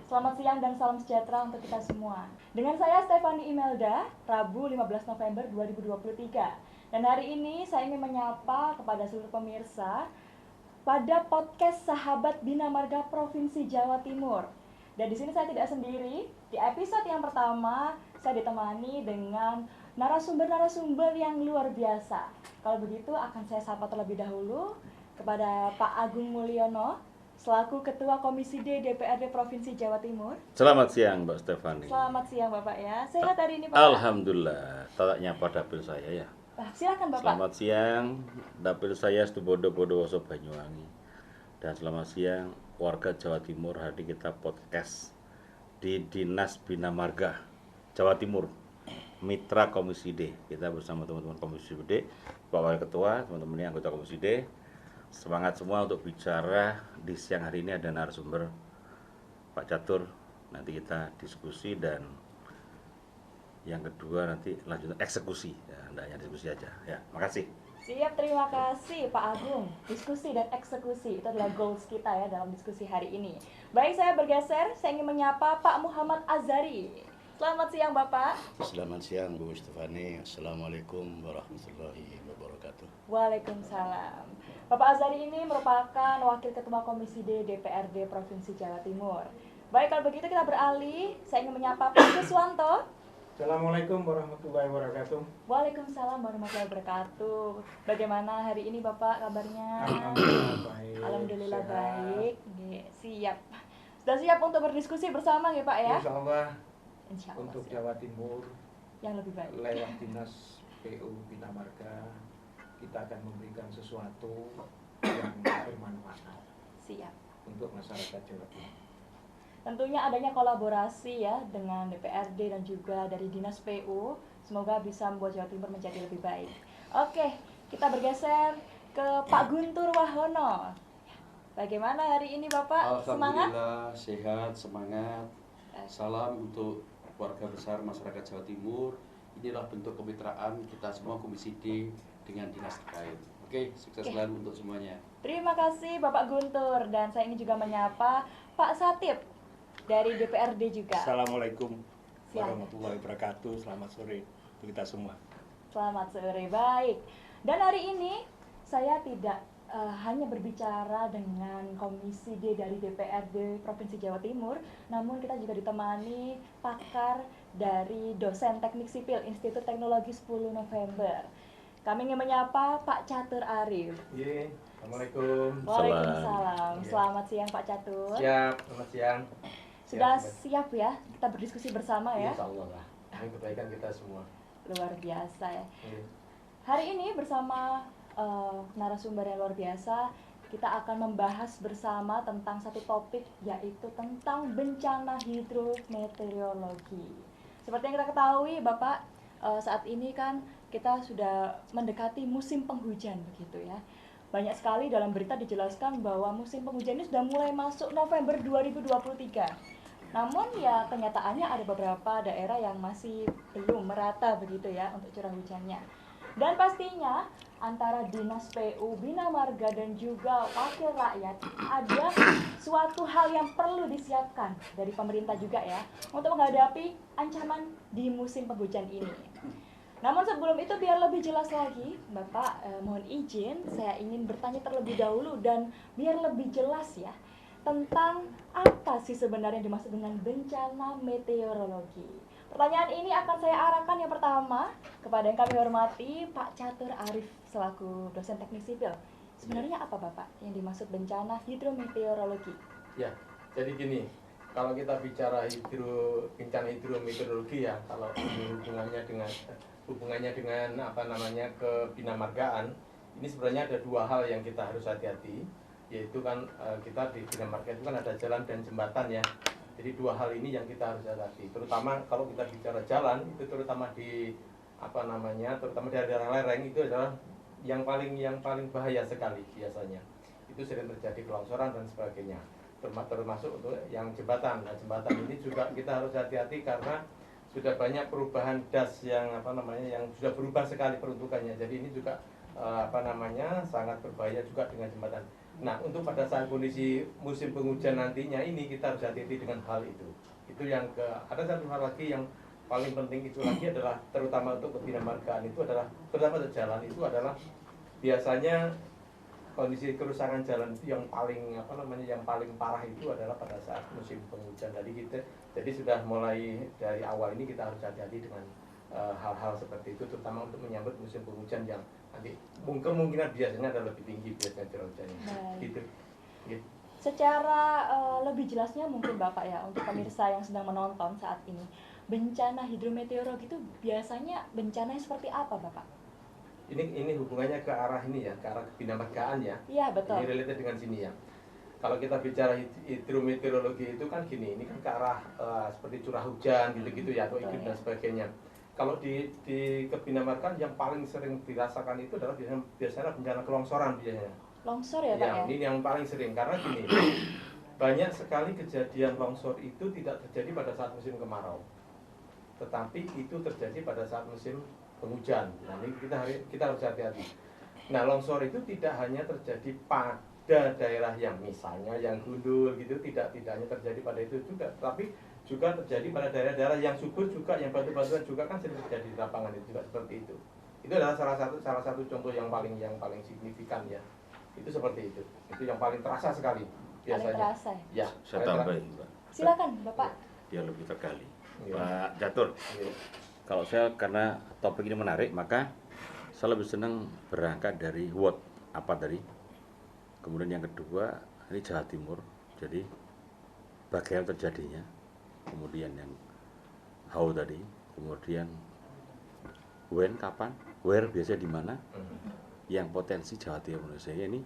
Selamat siang dan salam sejahtera untuk kita semua. Dengan saya Stefani Imelda, Rabu 15 November 2023. Dan hari ini saya ingin menyapa kepada seluruh pemirsa pada podcast Sahabat Bina Marga Provinsi Jawa Timur. Dan di sini saya tidak sendiri. Di episode yang pertama saya ditemani dengan narasumber-narasumber yang luar biasa. Kalau begitu akan saya sapa terlebih dahulu kepada Pak Agung Mulyono selaku Ketua Komisi D DPRD Provinsi Jawa Timur. Selamat siang Mbak Stefani. Selamat siang Bapak ya. Sehat hari ini Pak? Alhamdulillah. Tanya pada dapil saya ya. Silakan Bapak. Selamat siang. Dapil saya Situbondo Bondowoso Banyuwangi. Dan selamat siang warga Jawa Timur. Hari kita podcast di Dinas Bina Marga Jawa Timur. Mitra Komisi D. Kita bersama teman-teman Komisi D, Pak Wakil Ketua, teman-teman yang anggota Komisi D. Semangat semua untuk bicara. Di siang hari ini ada narasumber Pak Catur. Nanti kita diskusi dan yang kedua nanti lanjut eksekusi. Ya, tidak hanya diskusi aja. Ya, makasih. Siap, terima kasih Pak Agung. Diskusi dan eksekusi itu adalah goals kita ya dalam diskusi hari ini. Baik, saya bergeser. Saya ingin menyapa Pak Muhammad Azhari. Selamat siang Bapak. Selamat siang Bu Stefani. Assalamualaikum warahmatullahi wabarakatuh. Waalaikumsalam. Bapak Azhari ini merupakan Wakil Ketua Komisi D DPRD Provinsi Jawa Timur. Baik, kalau begitu kita beralih. Saya ingin menyapa Pak Guswanto. Assalamualaikum warahmatullahi wabarakatuh. Waalaikumsalam warahmatullahi wabarakatuh. Bagaimana hari ini Bapak kabarnya? Alhamdulillah baik. Alhamdulillah Sehat. baik. Siap. Sudah siap untuk berdiskusi bersama ya Pak ya? Insya Allah Insya Allah untuk siap. Jawa Timur Yang lebih baik. lewat Dinas PU Bina Marga kita akan memberikan sesuatu yang bermanfaat Siap. untuk masyarakat Jawa Timur. Tentunya adanya kolaborasi ya dengan DPRD dan juga dari Dinas PU. Semoga bisa membuat Jawa Timur menjadi lebih baik. Oke, kita bergeser ke Pak Guntur Wahono. Bagaimana hari ini Bapak? Semangat? Alhamdulillah sehat, semangat. Salam untuk warga besar masyarakat Jawa Timur. Inilah bentuk kemitraan kita semua Komisi D dengan dinas terkait. Oke, sukses selalu untuk semuanya. Terima kasih Bapak Guntur. Dan saya ingin juga menyapa Pak Satip dari DPRD juga. Assalamualaikum Silakan. warahmatullahi wabarakatuh. Selamat sore untuk kita semua. Selamat sore, baik. Dan hari ini saya tidak hanya berbicara dengan Komisi D dari DPRD Provinsi Jawa Timur, namun kita juga ditemani pakar dari dosen Teknik Sipil Institut Teknologi 10 November. Kami ingin menyapa Pak Catur Arif. Iya, Assalamualaikum. Waalaikumsalam. Iya. Selamat siang Pak Catur. Siap, selamat siang. Sudah siap ya kita berdiskusi bersama ya? Insya Allah lah. Ini kebaikan kita semua. Luar biasa ya. Iya. Hari ini bersama narasumber yang luar biasa, kita akan membahas bersama tentang satu topik, yaitu tentang bencana hidrometeorologi. Seperti yang kita ketahui Bapak, saat ini kan kita sudah mendekati musim penghujan begitu ya. Banyak sekali dalam berita dijelaskan bahwa musim penghujan ini sudah mulai masuk November 2023. Namun ya kenyataannya ada beberapa daerah yang masih belum merata begitu ya untuk curah hujannya. Dan pastinya antara Dinas PU, Bina Marga dan juga Wakil Rakyat ada suatu hal yang perlu disiapkan dari pemerintah juga ya untuk menghadapi ancaman di musim penghujan ini. Namun sebelum itu biar lebih jelas lagi, Bapak mohon izin saya ingin bertanya terlebih dahulu dan biar lebih jelas ya tentang apa sih sebenarnya yang dimaksud dengan bencana meteorologi. Pertanyaan ini akan saya arahkan yang pertama kepada yang kami hormati Pak Catur Arif selaku dosen teknik sipil. Sebenarnya apa Bapak yang dimaksud bencana hidrometeorologi? Ya, jadi gini, kalau kita bicara bencana hidrometeorologi ya, kalau hubungannya dengan apa namanya kebinamargaan, ini sebenarnya ada dua hal yang kita harus hati-hati, yaitu kan kita di Bina Marga itu kan ada jalan dan jembatan ya. Jadi dua hal ini yang kita harus hati-hati. Terutama kalau kita bicara jalan itu terutama di terutama di daerah lereng itu adalah yang paling bahaya sekali biasanya. Itu sering terjadi kelongsoran dan sebagainya. Termasuk untuk yang jembatan. Nah, jembatan ini juga kita harus hati-hati karena sudah banyak perubahan das yang yang sudah berubah sekali peruntukannya. Jadi ini juga sangat berbahaya juga dengan jembatan. Nah, untuk pada saat kondisi musim penghujan nantinya ini kita harus hati-hati dengan hal itu. Itu yang ada satu hal lagi yang paling penting itu lagi adalah terutama untuk kebinamargaan itu adalah terutama untuk jalan itu adalah biasanya kondisi kerusakan jalan itu yang paling yang paling parah itu adalah pada saat musim penghujan. Jadi sudah mulai dari awal ini kita harus hati-hati dengan hal-hal seperti itu, terutama untuk menyambut musim penghujan yang nanti kemungkinan biasanya ada lebih tinggi biasanya curah hujannya. Gitu. Gitu. Secara lebih jelasnya mungkin Bapak ya untuk pemirsa yang sedang menonton saat ini, bencana hidrometeorologi itu biasanya bencana yang seperti apa Bapak? Ini hubungannya ke arah ini ya, ke arah kebinamargaan ya. Iya betul. Ini related dengan sini ya. Kalau kita bicara hidrometeorologi itu kan gini, ini kan ke arah seperti curah hujan gitu-gitu ya, atau iklim dan sebagainya. Kalau di kebinamargaan yang paling sering dirasakan itu adalah biasanya bencana kelongsoran biasanya. Longsor ya Pak ya? Ini yang paling sering karena gini, banyak sekali kejadian longsor itu tidak terjadi pada saat musim kemarau, tetapi itu terjadi pada saat musim penghujan. Nah, ini kita harus hati-hati. Nah, longsor itu tidak hanya terjadi pada daerah yang misalnya yang gundul gitu, tidak hanya terjadi pada itu juga, tapi juga terjadi pada daerah-daerah yang subur juga, yang batu-batuan juga kan sering terjadi di lapangan itu juga seperti itu. Itu adalah salah satu contoh yang paling signifikan ya. Itu seperti itu. Itu yang paling terasa sekali biasanya. Paling terasa Ya, Saya tambahin, Pak. Silakan Bapak. Biar lebih tergali. Ya. Pak Catur, Ya. kalau saya karena topik ini menarik, maka saya lebih senang berangkat dari what, apa tadi. Kemudian yang kedua, ini Jawa Timur. Jadi bagaimana terjadinya. Kemudian yang how tadi. Kemudian when, kapan, where, biasanya di mana. Yang potensi Jawa Timur Indonesia ini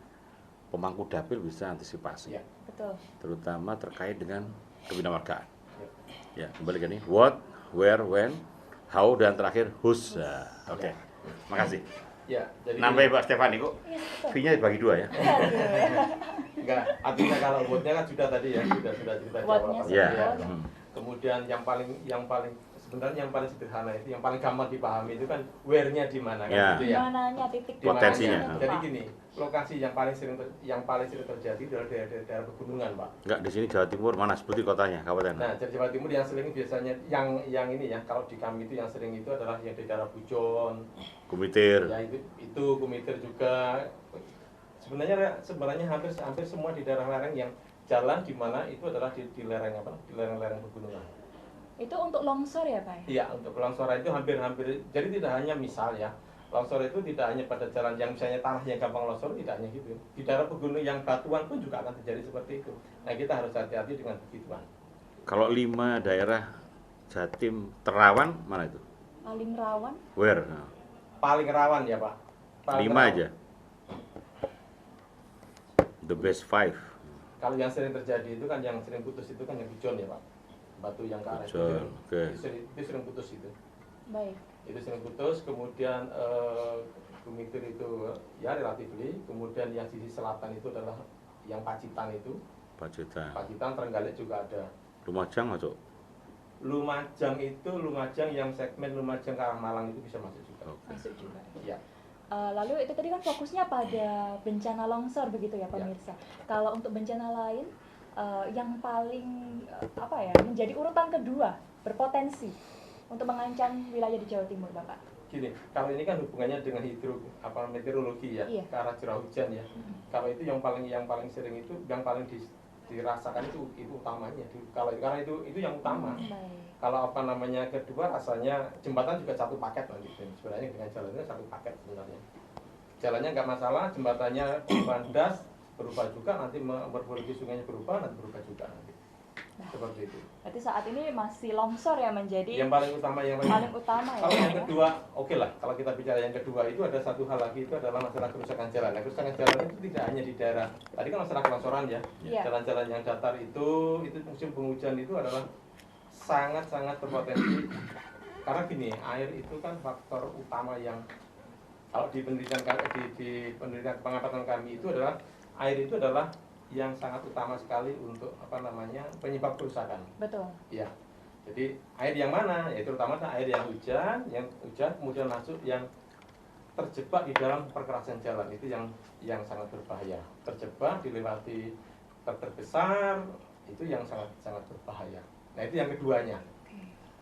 pemangku dapil bisa antisipasi. Ya. Betul. Terutama terkait dengan kebinamargaan. Ya. Ya, kembali ke ini. What, where, when, how, dan terakhir whose. Nah, oke. Makasih. Ya, jadi Nambah Pak Stefani kok. Iya betul. Fee-nya dibagi dua ya. enggak, artinya kalau wordnya kan sudah tadi ya, sudah kita Wordnya jawab. Ya. sudah. Hmm. Kemudian yang paling sebenarnya yang paling sederhana itu, yang paling gampang dipahami itu kan where-nya di mana kan Ya. gitu Di ya. mananya titik Di mananya. Potensinya. Jadi gini, lokasi yang paling sering terjadi adalah daerah pegunungan, Pak. Enggak, di sini Jawa Timur mana sebutin kotanya, kabupaten. Nah, jadi Jawa Timur yang sering biasanya yang ini ya, kalau di kami itu yang sering itu adalah yang di daerah Bujon, Kumitir. ya itu Kumitir juga. Sebenarnya hampir semua di daerah lereng yang jalan di mana itu adalah di lereng di lereng-lereng pegunungan. Itu untuk longsor ya Pak? Iya, untuk longsoran itu hampir jadi tidak hanya misal ya, longsor itu tidak hanya pada jalan yang misalnya tanah yang gampang longsor, tidak hanya gitu. Di daerah pegunungan yang batuan pun juga akan terjadi seperti itu. Nah, kita harus hati-hati dengan begituan. Kalau 5 daerah Jatim terawan mana itu? Paling rawan? Where? Nah, Paling rawan ya, Pak. 5 rawan. aja. The best 5. Kalau yang sering terjadi itu kan yang sering putus itu kan yang Bujon ya, Pak. Batu yang ke arah Bujon, oke. itu sering putus itu. Baik. Itu sering putus, kemudian Kumitir itu ya relatifly, kemudian yang sisi selatan itu adalah yang Pacitan itu. Pacitan. Pacitan, Trenggalek juga ada. Lumajang masuk. Lumajang yang segmen Lumajang ke arah Malang itu bisa masuk juga. Oke. Masuk juga. Ya. Lalu itu tadi kan fokusnya pada bencana longsor begitu ya pemirsa. Kalau untuk bencana lain yang paling menjadi urutan kedua berpotensi untuk mengancam wilayah di Jawa Timur, Bapak. Gini, kalau ini kan hubungannya dengan meteorologi ya, Iya. ke arah curah hujan ya. Kalau itu yang paling sering itu, yang paling dirasakan itu utamanya. Karena itu yang utama. Baik. Kalau kedua rasanya jembatan juga satu paket nanti. Sebenarnya dengan jalannya satu paket sebenarnya. Jalannya nggak masalah, jembatannya kandas berubah juga, nanti morfologi sungainya berubah, nanti berubah juga nanti. Seperti itu. Berarti saat ini masih longsor ya menjadi Yang paling utama paling utama ya. Kalau yang Pak, ya? kedua, oke lah. Kalau kita bicara yang kedua itu ada satu hal lagi, itu adalah masalah kerusakan jalan. Nah, kerusakan jalan itu tidak hanya di daerah. Tadi kan masalah kelongsoran ya. Iya. Jalan-jalan yang datar itu musim penghujan itu adalah sangat-sangat berpotensi. Karena gini, air itu kan faktor utama yang kalau di penelitian pengamatan kami itu adalah air itu adalah yang sangat utama sekali untuk penyebab kerusakan. Betul. Ya, jadi air yang mana? Ya terutama air yang hujan kemudian masuk yang terjebak di dalam perkerasan jalan itu yang sangat berbahaya. Terjebak dilewati truk besar itu yang sangat sangat berbahaya. Nah itu yang keduanya.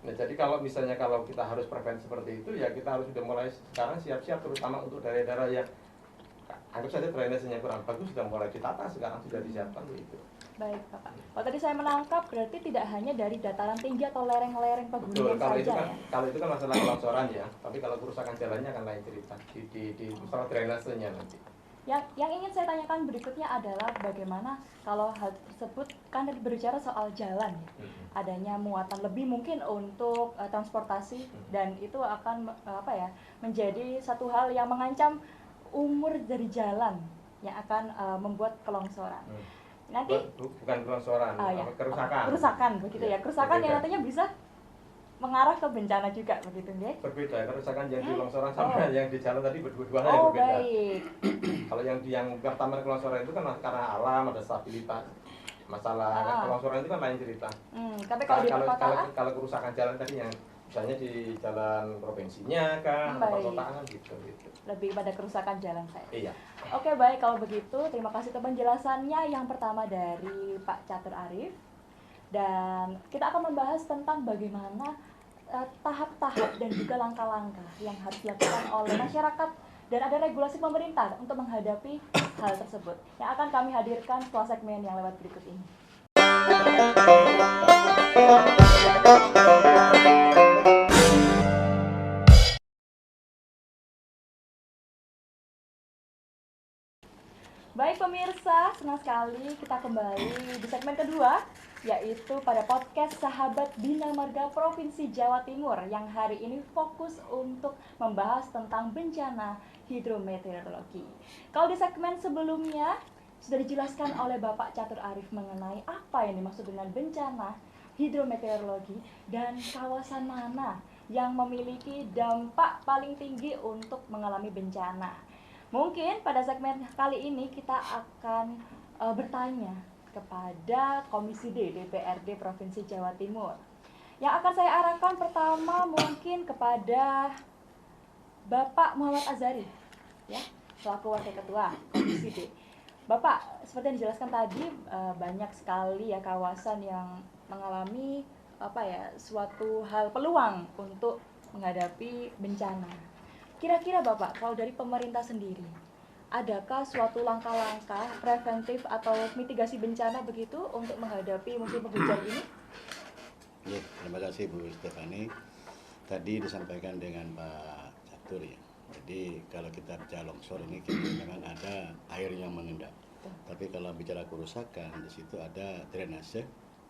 Nah jadi kalau misalnya kalau kita harus prevensi seperti itu ya kita harus sudah mulai sekarang siap-siap, terutama untuk daerah-daerah yang anggap saja drainasenya kurang bagus sudah mulai ditata, sekarang sudah disiapkan begitu. Baik Bapak. Kalau tadi saya menangkap berarti tidak hanya dari dataran tinggi atau lereng-lereng Betul, pegunungan kalau itu saja kan ya. kalau itu kan masalah kelongsoran ya, tapi kalau kerusakan jalannya akan lain cerita di masalah drainasenya nanti. Yang ingin saya tanyakan berikutnya adalah bagaimana kalau hal tersebut kan berbicara soal jalan ya. Adanya muatan lebih mungkin untuk transportasi dan itu akan menjadi satu hal yang mengancam umur dari jalan yang akan membuat kelongsoran. Nanti Bukan kelongsoran, kerusakan. Kerusakan begitu ya. Kerusakan yang berbeda. nantinya bisa mengarah ke bencana juga begitu nggih. Berbeda, kerusakan yang di longsoran sama yang di jalan tadi berdua-duanya Oh, berbeda. baik. Kalau yang pertama kelongsoran itu kan karena alam, ada stabilitas. Masalah kelongsoran itu kan lain cerita. Tapi kalau di perkotaan kalau kerusakan jalan tadi yang misalnya di jalan provinsinya kan, atau baik. perkotaan gitu. lebih pada kerusakan jalan saya. Iya. Oke baik kalau begitu terima kasih atas penjelasannya yang pertama dari Pak Catur Arif dan kita akan membahas tentang bagaimana tahap-tahap dan juga langkah-langkah yang harus dilakukan oleh masyarakat dan ada regulasi pemerintah untuk menghadapi hal tersebut yang akan kami hadirkan setelah segmen yang lewat berikut ini. Baik pemirsa, senang sekali kita kembali di segmen kedua yaitu pada podcast Sahabat Bina Marga Provinsi Jawa Timur yang hari ini fokus untuk membahas tentang bencana hidrometeorologi. Kalau di segmen sebelumnya sudah dijelaskan oleh Bapak Catur Arif mengenai apa yang dimaksud dengan bencana hidrometeorologi dan kawasan mana yang memiliki dampak paling tinggi untuk mengalami bencana. Mungkin pada segmen kali ini kita akan bertanya kepada Komisi D DPRD Provinsi Jawa Timur. Yang akan saya arahkan pertama mungkin kepada Bapak Muhammad Azhari, ya, selaku Wakil Ketua Komisi D. Bapak, seperti yang dijelaskan tadi banyak sekali ya kawasan yang mengalami suatu hal peluang untuk menghadapi bencana. Kira-kira Bapak, kalau dari pemerintah sendiri, adakah suatu langkah-langkah preventif atau mitigasi bencana begitu untuk menghadapi musim penghujan ini? Ya, terima kasih Bu Stefani. Tadi disampaikan dengan Pak Catur ya. Jadi kalau kita bicara longsor ini memang ada air yang mengendap. Tapi kalau bicara kerusakan di situ ada drainase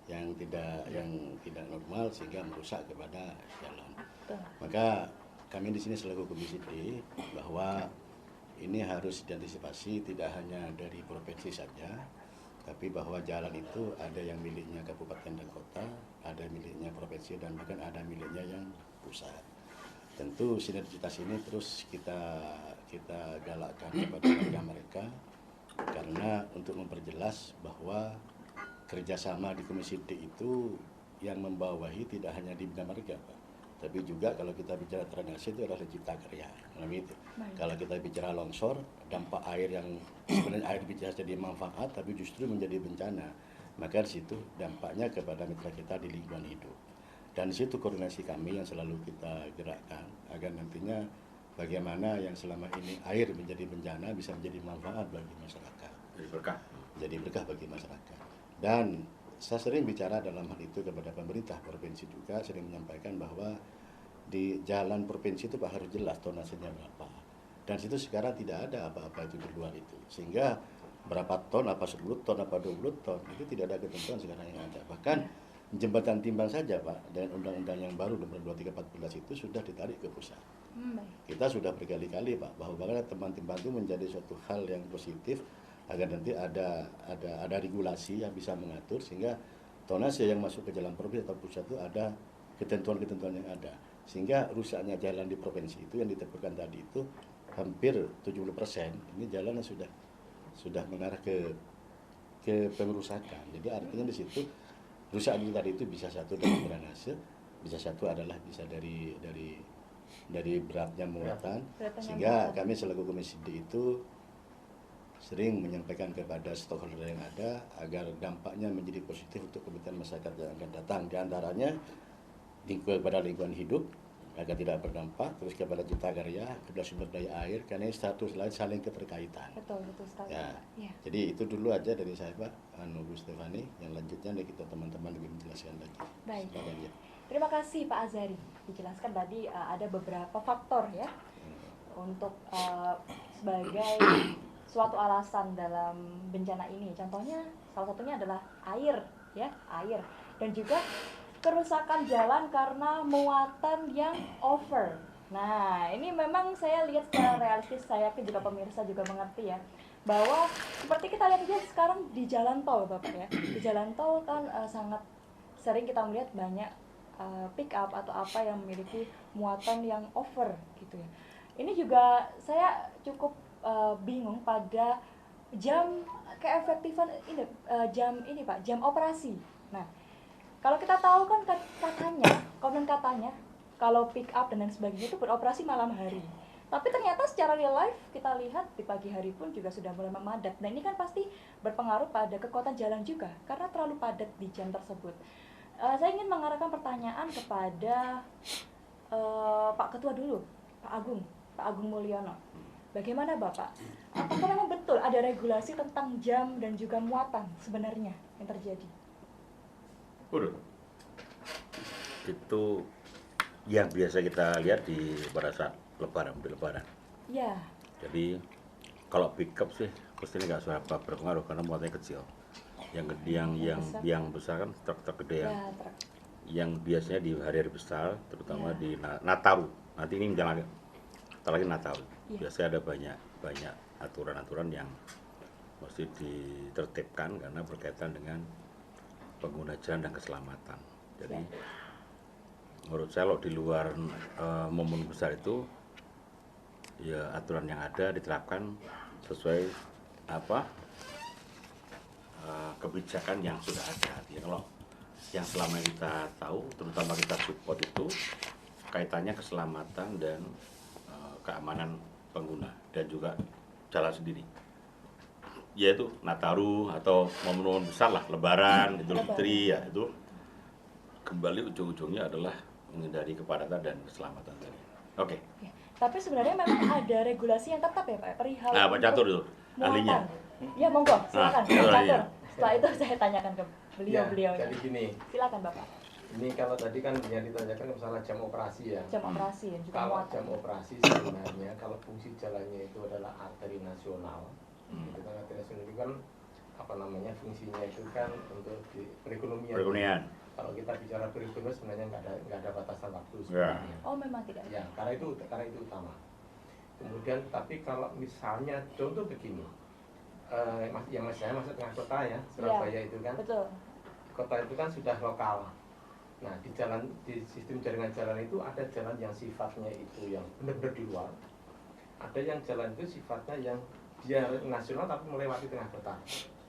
yang tidak normal sehingga merusak kepada jalan. Maka kami di sini selaku Komisi D bahwa ini harus diantisipasi tidak hanya dari provinsi saja, tapi bahwa jalan itu ada yang miliknya kabupaten dan kota, ada miliknya provinsi dan bahkan ada miliknya yang pusat. Tentu sinergitas ini terus kita galakkan kepada mereka karena untuk memperjelas bahwa kerjasama di Komisi D itu yang membawahi tidak hanya di Bina Marga, Pak, tapi juga kalau kita bicara drainase itu adalah cipta karya. Kalau kita bicara longsor, dampak air yang sebenarnya air bisa jadi manfaat tapi justru menjadi bencana, maka di situ dampaknya kepada mitra kita di lingkungan hidup. Dan di situ koordinasi kami yang selalu kita gerakkan agar nantinya bagaimana yang selama ini air menjadi bencana bisa menjadi manfaat bagi masyarakat. Jadi berkah bagi masyarakat. Dan saya sering bicara dalam hal itu kepada pemerintah provinsi juga sering menyampaikan bahwa di jalan provinsi itu Pak harus jelas tonasenya berapa. Dan situ sekarang tidak ada apa-apa itu di luar itu. Sehingga berapa ton, apa 10 ton, apa 20 ton, itu tidak ada ketentuan sekarang yang ada. Bahkan jembatan timbang saja Pak, dengan undang-undang yang baru nomor 23/14 itu sudah ditarik ke pusat. Kita sudah berkali-kali Pak, bahwa bahkan teman timbang itu menjadi suatu hal yang positif agar nanti ada regulasi yang bisa mengatur sehingga tonase yang masuk ke jalan provinsi atau pusat itu ada ketentuan-ketentuan yang ada. Sehingga rusaknya jalan di provinsi itu yang ditemukan tadi itu hampir 70%. Ini jalan yang sudah mengarah ke pengerusakan. Jadi artinya di situ rusak tadi itu bisa satu dari drainase, bisa satu adalah bisa dari dari beratnya muatan, Beratnya sehingga muatan. kami selaku Komisi D itu sering menyampaikan kepada stakeholder yang ada agar dampaknya menjadi positif untuk kebutuhan masyarakat yang akan datang. Di antaranya kepada lingkungan hidup agar tidak berdampak, terus kepada cipta karya, kepada sumber daya air, karena ini satu lain saling keterkaitan. Betul sekali. Ya, Ya. jadi itu dulu aja dari saya Pak, Bu Stefani. Yang lanjutnya dari kita teman-teman lebih menjelaskan lagi. Baik. Silakan, ya. Terima kasih Pak Azari. Dijelaskan tadi ada beberapa faktor ya untuk sebagai suatu alasan dalam bencana ini. Contohnya salah satunya adalah air ya, air dan juga kerusakan jalan karena muatan yang over. Nah, ini memang saya lihat secara realistis, saya yakin juga pemirsa juga mengerti ya, bahwa seperti kita lihat aja sekarang di jalan tol Bapak ya. Di jalan tol kan sangat sering kita melihat banyak pick up atau apa yang memiliki muatan yang over gitu ya. Ini juga saya cukup bingung pada jam keefektifan ini jam ini Pak, jam operasi. Nah, kalau kita tahu kan konon katanya kalau pick up dan lain sebagainya itu beroperasi malam hari. Tapi ternyata secara real life kita lihat di pagi hari pun juga sudah mulai memadat. Nah, ini kan pasti berpengaruh pada kekuatan jalan juga karena terlalu padat di jam tersebut. Saya ingin mengarahkan pertanyaan kepada Pak Ketua dulu, Pak Agung Mulyono. Bagaimana Bapak? Apakah memang betul ada regulasi tentang jam dan juga muatan sebenarnya yang terjadi? Itu yang biasa kita lihat pada saat lebaran. Ya. Jadi kalau pickup sih pastinya nggak seberapa berpengaruh karena muatannya kecil. Yang besar kan truk gede Ya, truk. yang biasanya di hari-hari besar, terutama Ya. di Nataru. Nanti ini jangan lagi Nataru. Ya. Biasanya ada banyak aturan-aturan yang mesti ditertibkan karena berkaitan dengan pengguna jalan dan keselamatan. Jadi menurut saya kalau di luar momen besar itu ya aturan yang ada diterapkan sesuai kebijakan yang sudah ada. Ya, kalau yang selama kita tahu, terutama kita support itu kaitannya keselamatan dan keamanan pengguna dan juga jalan sendiri. Yaitu Nataru atau momen-momen besar lah, Lebaran, Idul Fitri ya itu kembali ujung-ujungnya adalah menghindari kepadatan dan keselamatan tadi. Oke. Tapi sebenarnya memang ada regulasi yang tetap ya Pak, perihal Nah, Pak Catur itu ahlinya. Ya monggo, silakan Pak itu Catur. ahlinya. Setelah itu saya tanyakan ke beliau. Jadi gini, Silakan Bapak. ini kalau tadi kan yang ditanyakan masalah jam operasi ya. Jam operasi dan juga Kalau muatan. jam operasi sebenarnya kalau fungsi jalannya itu adalah arteri nasional, itu kan arteri nasional itu kan fungsinya itu kan untuk perekonomian. Kalau kita bicara perekonomian sebenarnya nggak ada batasan waktu sebenarnya. Oh memang tidak. Ya, karena itu utama. Kemudian tapi kalau misalnya contoh begini, yang saya maksud tengah kota ya, Surabaya itu kan. Betul. Kota itu kan sudah lokal. Nah, di sistem jaringan jalan itu ada jalan yang sifatnya itu yang benar-benar di luar. Ada yang jalan itu sifatnya yang dia nasional tapi melewati tengah kota.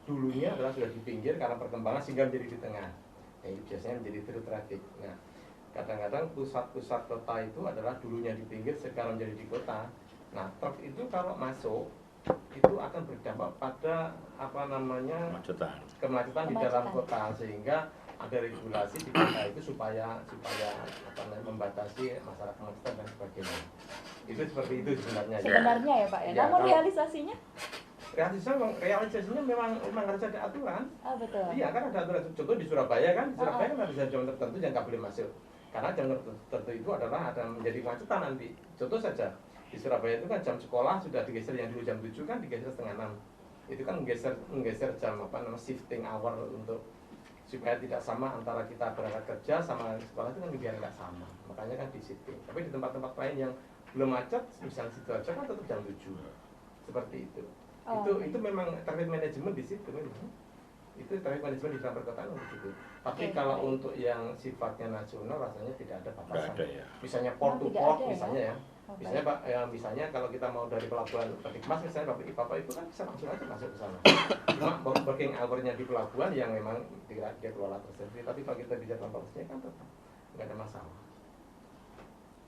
Dulunya adalah sudah di pinggir karena perkembangan sehingga menjadi di tengah. Nah, itu biasanya menjadi through traffic. Nah, kadang-kadang pusat-pusat kota itu adalah dulunya di pinggir sekarang menjadi di kota. Nah, truk itu kalau masuk itu akan berdampak pada kemacetan di dalam kota, sehingga ada regulasi di kota itu supaya membatasi masalah kemacetan dan sebagainya. Itu seperti itu sebenarnya. Sebenarnya ya Pak ya. Ya, Namun kalau- realisasinya? Realisasinya memang harus ada aturan. Betul. Iya kan ada aturan. Contoh di Surabaya kan ada jam tertentu yang nggak boleh masuk. Karena jam tertentu itu adalah ada menjadi kemacetan nanti. Contoh saja di Surabaya itu kan jam sekolah sudah digeser, yang dulu jam 7 kan digeser setengah 6. Itu kan menggeser jam shifting hour untuk supaya tidak sama antara kita berangkat kerja sama sekolah itu kan biar nggak sama. Makanya kan di shifting. Tapi di tempat-tempat lain yang belum macet, misalnya Sidoarjo kan tetap jam 7. Seperti itu. Itu memang traffic management di situ memang. Itu traffic management di dalam perkotaan begitu. Tapi kalau untuk yang sifatnya nasional rasanya tidak ada batasan. Nggak ada ya. Misalnya port to Tidak port ada ya? misalnya ya. Oh, Misalnya Pak, misalnya kalau kita mau dari pelabuhan Petikmas misalnya Bapak itu kan bisa langsung aja masuk ke sana. Cuma working hour-nya di pelabuhan yang memang dia kelola tersendiri. Tapi kalau kita bicara tanpa kan tetap nggak ada masalah.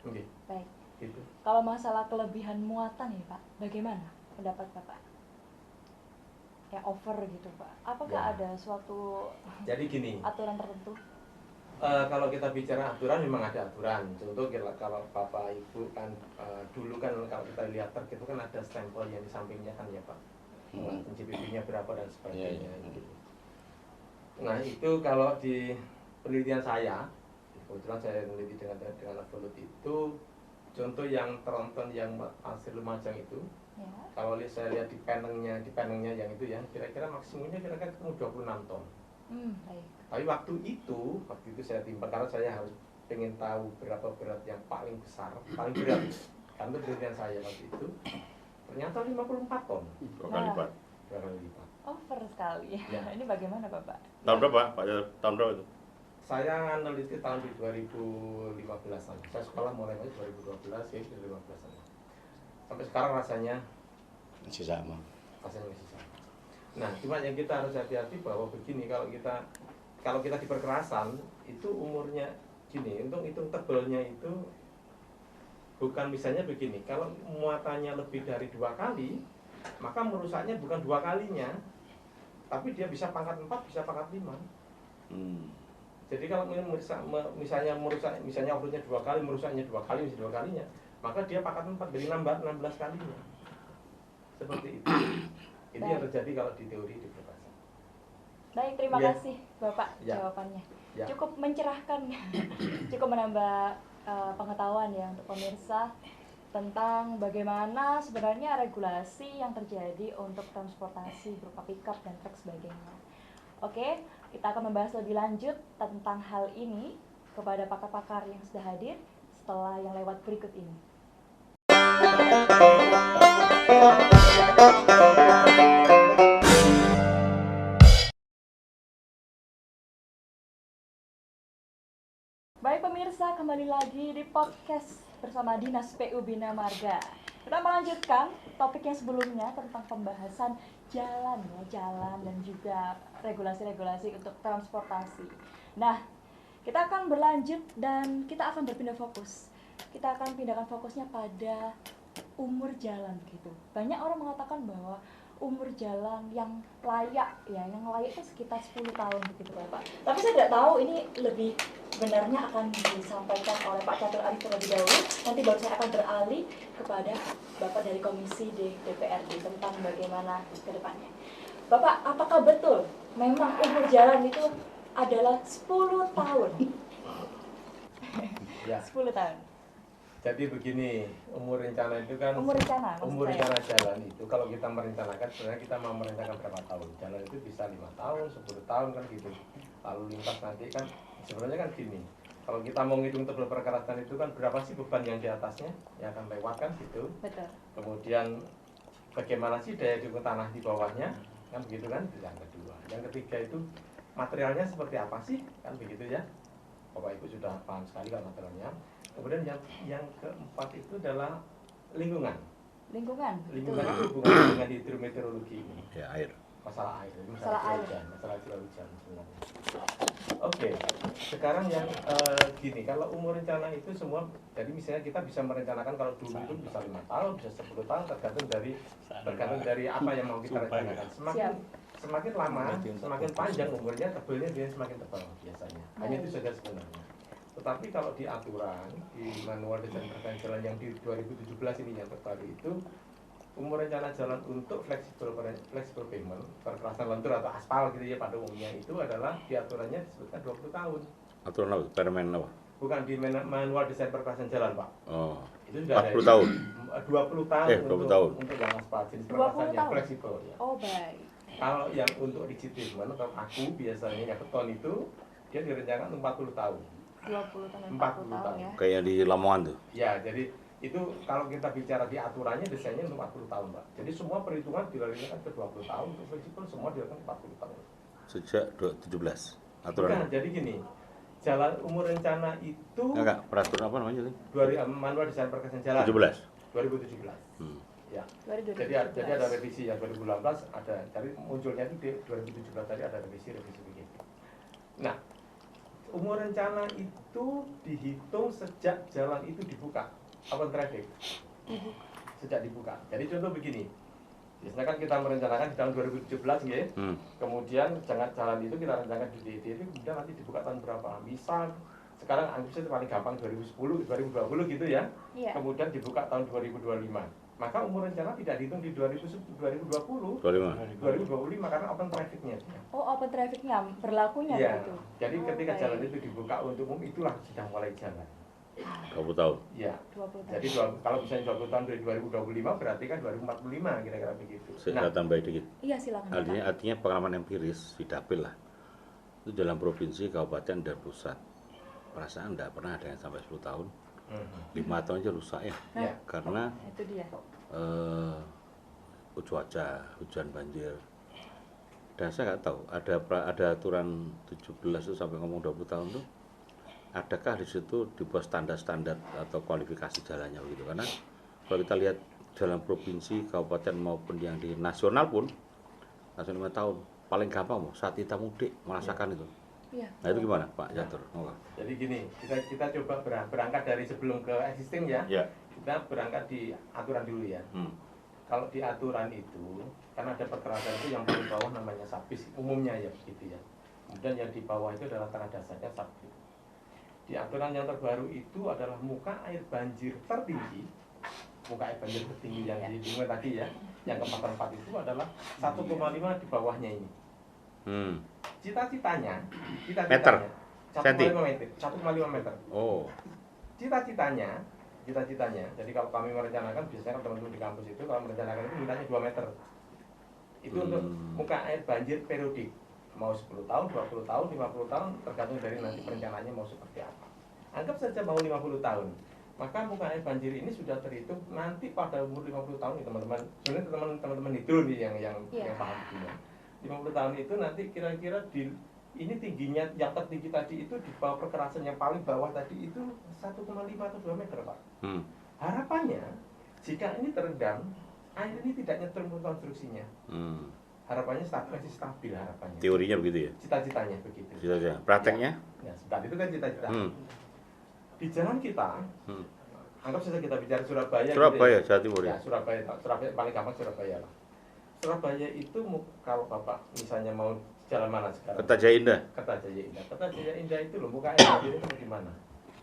Oke. Baik. gitu. Kalau masalah kelebihan muatan ya Pak, bagaimana pendapat Bapak? Yang over gitu Pak. Apakah Ya. ada suatu Jadi gini, aturan tertentu? kalau kita bicara aturan memang ada aturan. Contoh kalau Bapak Ibu kan dulu kan kalau kita lihat truk itu kan ada stempel yang di sampingnya kan ya Pak. NCPP-nya berapa dan sebagainya gitu. Nah, itu kalau di penelitian saya, kebetulan saya meneliti dengan Evolut itu, contoh yang tronton yang hasil Lumajang itu, Ya. kalau saya lihat di panelnya yang itu ya, kira-kira maksimumnya kira-kira ketemu 26 ton. Baik. Tapi waktu itu saya timbang karena saya harus pengen tahu berapa berat yang paling besar, paling berat. Karena penelitian saya waktu itu ternyata 54 ton, Dua kali lipat. 2 kali lipat. Over sekali. Ya. Ini bagaimana Bapak? Tahun berapa Pak? Tahun berapa itu? Saya meneliti tahun di 2015-an. Saya sekolah mulai 2012 ya 2015-an. Sampai sekarang rasanya Masih sama. masih sama. Nah, cuma yang kita harus hati-hati bahwa begini, kalau kita di perkerasan itu umurnya gini, untuk hitung tebelnya itu bukan misalnya begini, kalau muatannya lebih dari 2 kali, maka merusaknya bukan 2 kalinya, tapi dia bisa pangkat 4, bisa pangkat 5. Jadi kalau misalnya outputnya 2 kali, merusaknya 2 kali, bisa 2 kalinya, maka dia pangkat 4, jadi 16 kalinya. Seperti itu. Itu yang terjadi kalau di teori di perkerasan. Baik, terima Ya. kasih Bapak Ya. jawabannya. Ya. Cukup mencerahkan, cukup menambah pengetahuan ya untuk pemirsa tentang bagaimana sebenarnya regulasi yang terjadi untuk transportasi berupa pickup dan truk sebagainya. Oke, kita akan membahas lebih lanjut tentang hal ini kepada pakar-pakar yang sudah hadir setelah yang lewat berikut ini. Baik pemirsa, kembali lagi di podcast bersama Dinas PU Bina Marga. Kita melanjutkan topik yang sebelumnya tentang pembahasan jalan dan juga regulasi-regulasi untuk transportasi. Nah, kita akan berlanjut dan kita akan berpindah fokus. Kita akan pindahkan fokusnya pada umur jalan gitu. Banyak orang mengatakan bahwa umur jalan yang layak itu sekitar 10 tahun begitu Bapak. Tapi saya tidak tahu ini lebih benarnya akan disampaikan oleh Pak Catur Arif terlebih dahulu. Nanti baru saya akan beralih kepada Bapak dari Komisi DPRD tentang bagaimana ke depannya. Bapak, apakah betul memang umur jalan itu adalah 10 tahun? Ya. 10 tahun. Jadi begini, umur rencana itu kan Umur rencana, maksud umur saya. rencana jalan itu kalau kita merencanakan sebenarnya kita mau merencanakan berapa tahun. Jalan itu bisa 5 tahun, 10 tahun kan gitu. Lalu lintas nanti kan sebenarnya kan gini. Kalau kita mau ngitung tebel perkerasan itu kan berapa sih beban yang di atasnya yang akan lewat kan gitu. Betul. Kemudian bagaimana sih daya dukung tanah di bawahnya kan begitu kan itu yang kedua. Yang ketiga itu materialnya seperti apa sih kan begitu ya. Bapak Ibu sudah paham sekali kan materialnya. Kemudian yang keempat itu adalah lingkungan. Lingkungan. Lingkungan Betul. itu hubungan dengan hidrometeorologi ini. Ya, air. Masalah air, Masalah air. masalah curah hujan sebenarnya. Oke, sekarang yang gini, kalau umur rencana itu semua, jadi misalnya kita bisa merencanakan kalau dulu itu bisa 5 tahun, bisa 10 tahun, tergantung dari apa yang mau kita rencanakan. Semakin lama, semakin panjang umurnya, tebelnya dia semakin tebal biasanya. Hanya itu saja sebenarnya. Tetapi kalau di aturan, di manual desain perkerasan jalan yang di 2017 ini yang terbaru itu, umur rencana jalan untuk flexible pavement, perkerasan lentur atau aspal gitu ya pada umumnya itu adalah di aturannya disebutkan 20 tahun. Aturan apa? Permen apa? Bukan di manual desain perkerasan jalan, Pak. Oh. Itu sudah 40 tahun. 20 tahun 20 tahun. untuk yang aspal, jenis 20 perkerasan yang tahun? fleksibel ya. Oh baik. Kalau yang untuk rigid pavement atau aku biasanya yang beton itu dia direncanakan untuk 40 tahun. 20 tahun, 40 40 tahun tahun. ya. Kayak di Lamongan tuh. Ya, jadi itu kalau kita bicara di aturannya desainnya untuk 40 tahun, Pak. Jadi semua perhitungan dilarikan ke 20 tahun, untuk fleksibel semua dilakukan 40 tahun. Sejak 2017 Bukan, aturan. jadi gini, jalan umur rencana itu Enggak, peraturan apa namanya tadi? manual desain perkerasan jalan 17. 2017. Ya. 2017. Jadi ada revisi ya 2018 ada, jadi munculnya itu di 2017 tadi ada revisi begitu. Nah, umur rencana itu dihitung sejak jalan itu dibuka. open traffic sejak dibuka. Jadi contoh begini, biasanya kan kita merencanakan di tahun 2017 ya, kemudian jalan itu kita rencanakan di DET itu kemudian nanti dibuka tahun berapa? Misal sekarang anggap saja paling gampang 2010, 2020 gitu ya, kemudian dibuka tahun 2025. Maka umur rencana tidak dihitung di 2020, 2025 karena open traffic-nya. Oh, open traffic-nya berlakunya Iya. begitu. Jadi ketika baik. jalan itu dibuka untuk umum itulah sudah mulai jalan. 20 tahun. Iya. 20 tahun. Jadi kalau misalnya 20 tahun dari 2025 berarti kan 2045 kira-kira begitu. Saya tambahin dikit. Iya, silakan. Artinya pengalaman empiris di Dapil lah. Itu dalam provinsi, kabupaten, dan pusat. Perasaan enggak pernah ada yang sampai 10 tahun. 5 tahun aja rusak ya. Iya. Karena Itu dia. cuaca, hujan, banjir. Dan saya nggak tahu ada aturan 17 itu sampai ngomong 20 tahun tuh. Adakah di situ dibuat standar-standar atau kualifikasi jalannya begitu? Karena kalau kita lihat dalam provinsi, kabupaten maupun yang di nasional pun, nasional 5 tahun paling gampang saat kita mudik merasakan itu. Iya. Nah itu gimana Pak Jatur? Jadi gini, kita coba berangkat dari sebelum ke existing ya. Ya. Kita berangkat di aturan dulu ya. Kalau di aturan itu, karena ada perkerasan itu yang paling bawah namanya sabis, umumnya ya begitu ya. Kemudian yang di bawah itu adalah tanah dasarnya sabit. Di aturan yang terbaru itu adalah muka air banjir tertinggi, muka air banjir tertinggi yang di tadi ya, yang keempat itu adalah 1,5 di bawahnya ini. Cita-citanya Meter? 1,5 meter, 1,5 meter. Oh. Cita-citanya, jadi kalau kami merencanakan, biasanya kalau teman-teman di kampus itu kalau merencanakan itu mintanya 2 meter. Itu untuk muka air banjir periodik, mau 10 tahun, 20 tahun, 50 tahun, tergantung dari nanti perencanaannya mau seperti apa. Anggap saja mau 50 tahun, maka muka air banjir ini sudah terhitung nanti pada umur 50 tahun nih teman-teman. Sebenarnya teman-teman itu nih yang paham dunia. 50 tahun itu nanti kira-kira ini tingginya, yang tertinggi tadi itu di bawah perkerasan yang paling bawah tadi itu 1,5 atau 2 meter Pak. Harapannya jika ini terendam, air ini tidak nyetrum ke konstruksinya. Harapannya masih stabil harapannya. Teorinya begitu ya? Cita-citanya begitu. Cita-cita. Prakteknya? Ya, sebentar itu kan cita-cita. Di jalan kita, anggap saja kita bicara Surabaya. Surabaya, gitu ya. Jawa Timur ya? Surabaya paling gampang Surabaya lah. Surabaya itu kalau Bapak misalnya mau jalan mana sekarang? Kertajaya Indah. Kertajaya Indah. Kertajaya Indah itu loh, muka air banjir itu di mana?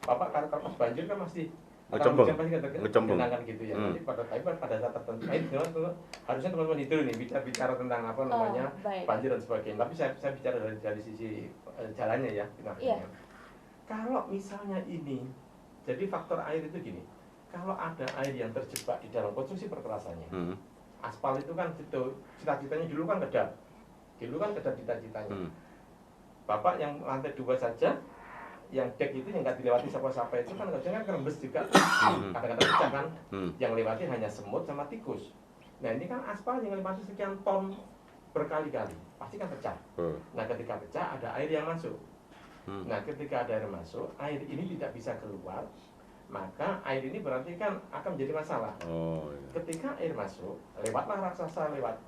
Bapak kalau pas banjir kan masih Ngecembung. ngecembung gitu ya. Nanti pada saat tertentu, harusnya teman-teman itu nih bicara tentang apa namanya banjir dan sebagainya. Tapi saya bicara dari sisi jalannya ya. Kalau misalnya ini, jadi faktor air itu gini. Kalau ada air yang terjebak di dalam konstruksi perkerasannya, aspal itu kan cita-citanya dulu kan kedap. Dulu kan kedap cita-citanya. Bapak yang lantai 2 saja, yang deck itu yang nggak dilewati siapa-siapa itu kan harusnya kan kerembes juga. Kadang-kadang pecah kan. Yang lewati hanya semut sama tikus. Nah ini kan aspal yang lewati sekian ton berkali-kali, pasti kan pecah. Nah ketika pecah ada air yang masuk. Nah ketika ada air masuk, air ini tidak bisa keluar, maka air ini berarti kan akan menjadi masalah. Ketika air masuk, lewatlah raksasa lewat,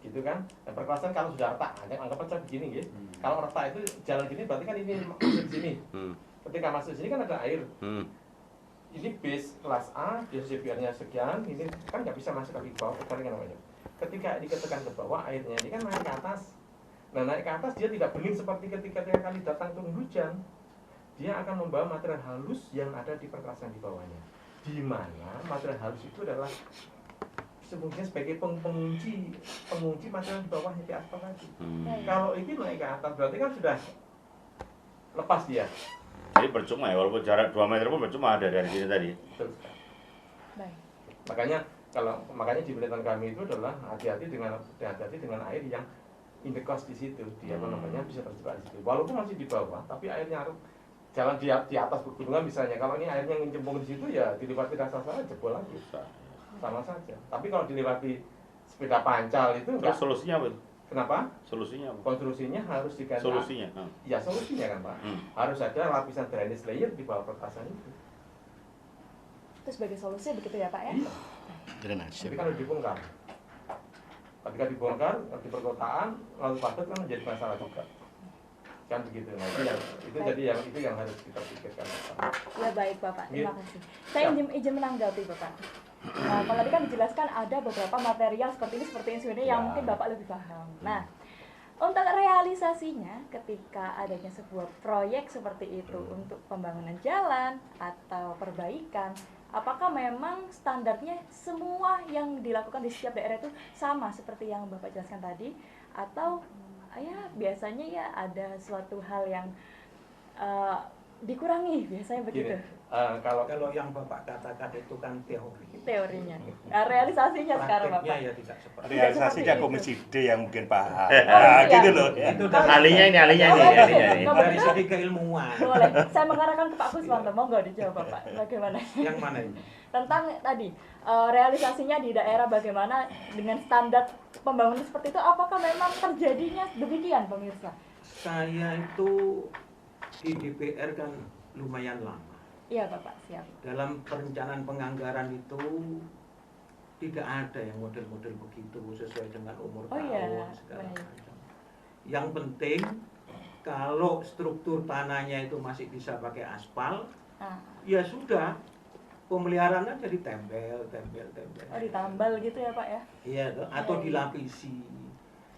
gitu kan? Dan perkerasan kalau sudah retak, anggap aja begini ya. Kalau retak itu jalan gini, berarti kan ini masuk di sini. Ketika masuk sini kan ada air. Ini base kelas A, CPR-nya sekian, ini kan nggak bisa masuk ke bawah, kan namanya. Ketika diketekan ke bawah, airnya ini kan naik ke atas. Nah naik ke atas dia tidak bening seperti ketika kali datang turun hujan. Dia akan membawa material halus yang ada di perkerasan di bawahnya. Di mana material halus itu adalah sebenarnya sebagai pengunci material di bawahnya di aspal tadi. Kalau ini naik ke atas berarti kan sudah lepas dia. Jadi percuma ya, walaupun jarak 2 meter pun percuma ada dari sini tadi. Betul. Makanya di penelitian kami itu adalah hati-hati dengan air yang indekos di situ, dia bisa terjebak di situ. Walaupun masih di bawah, tapi airnya jalan di atas pegunungan misalnya. Kalau ini airnya ngecembung di situ ya dilewati raksasa jebol lagi. Sama saja. Tapi kalau dilewati sepeda pancal itu enggak. Solusinya apa itu? Kenapa? Solusinya apa? Konstruksinya harus diganti. Solusinya? Ya solusinya kan Pak. Harus ada lapisan drainage layer di bawah peretasan itu. Itu sebagai solusi begitu ya Pak ya? Drainage. Tapi kalau dibongkar, ketika dibongkar di perkotaan lalu padat kan menjadi masalah juga. kan begitu. Nah itu jadi yang harus kita pikirkan bersama. Ya baik Bapak, terima Iya. kasih. Saya izin menanggapi Bapak. Kalau tadi kan dijelaskan ada beberapa material seperti ini yang Ya. mungkin Bapak lebih paham. Nah, untuk realisasinya ketika adanya sebuah proyek seperti itu untuk pembangunan jalan atau perbaikan, apakah memang standarnya semua yang dilakukan di setiap daerah itu sama seperti yang Bapak jelaskan tadi, atau ya biasanya ya ada suatu hal yang dikurangi, biasanya begitu Kalau Kalau yang Bapak katakan itu kan teori. teorinya. Nah, realisasinya sekarang Prakteknya Bapak. ya tidak seperti itu. Realisasinya seperti komisi D yang mungkin paham. Iya. Nah, gitu loh. Itu Ahlinya ini. dari segi keilmuan. Boleh, saya mengarahkan ke Pak Kuswanto, monggo dijawab Bapak, bagaimana? Yang mana ini? Tentang tadi, realisasinya di daerah bagaimana dengan standar pembangunan seperti itu, apakah memang terjadinya demikian pemirsa? Saya itu di DPR kan lumayan lama. Iya Bapak, siap. Dalam perencanaan penganggaran itu tidak ada yang model-model begitu sesuai dengan umur Oh tahun iya, segala baik. macam. Yang penting kalau struktur tanahnya itu masih bisa pakai aspal, Nah, ya sudah, pemeliharaannya jadi tembel. oh ditambal gitu ya Pak ya? Iya, atau Baik. dilapisi.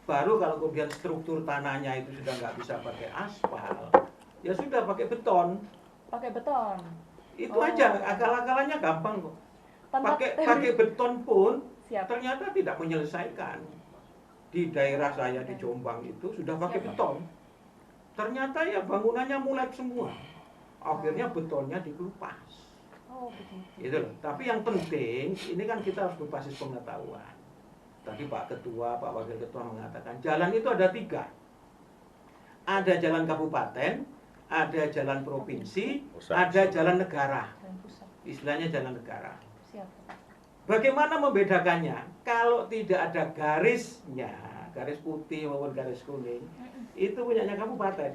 Baru kalau kemudian struktur tanahnya itu sudah nggak bisa pakai aspal, ya sudah pakai beton. Pakai beton. Itu Oh. aja, akal-akalannya gampang kok. Tanpa Pakai beton pun siap. ternyata tidak menyelesaikan. Di daerah saya di Jombang itu sudah pakai Siap. beton. Ternyata ya bangunannya mulai semua. Akhirnya betonnya dikelupas. Oh begitu. Gitu loh. Tapi yang penting ini kan kita harus berbasis pengetahuan. Tadi Pak Ketua, Pak Wakil Ketua mengatakan jalan itu ada 3. Ada jalan kabupaten, ada jalan provinsi, Pusat. ada jalan negara. Dan pusat. Istilahnya jalan negara. Siap Bapak. Bagaimana membedakannya? Kalau tidak ada garisnya, garis putih maupun garis kuning, itu punyanya kabupaten.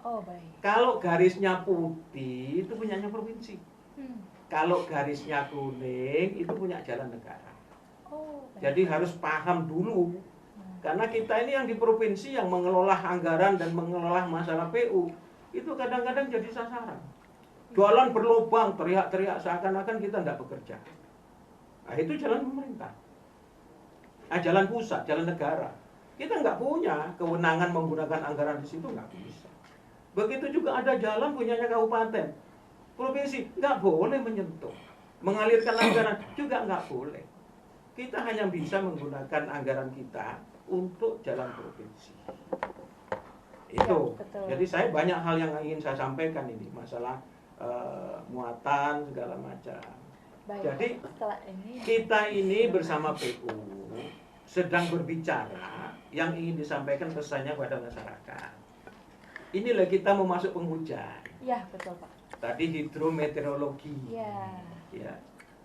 Oh baik. Kalau garisnya putih, itu punyanya provinsi. Hmm. Kalau garisnya kuning, itu punya jalan negara. Oh baik. Jadi harus paham dulu. Karena kita ini yang di provinsi yang mengelola anggaran dan mengelola masalah PU, itu kadang-kadang jadi sasaran. Jualan berlubang, teriak-teriak seakan-akan kita tidak bekerja. Nah itu jalan pemerintah. Nah, jalan pusat, jalan negara. Kita nggak punya kewenangan menggunakan anggaran di situ, nggak bisa. Begitu juga ada jalan punyanya kabupaten. Provinsi nggak boleh menyentuh. Mengalirkan anggaran juga nggak boleh. Kita hanya bisa menggunakan anggaran kita untuk jalan provinsi. Itu. Ya, betul. Jadi saya banyak hal yang ingin saya sampaikan ini, masalah muatan segala macam. Baik. Jadi Setelah ini kita ini bersama PU sedang berbicara yang ingin disampaikan pesannya pada masyarakat. Inilah kita mau masuk penghujan. ya betul Pak. Tadi hidrometeorologi. Ya. Ya.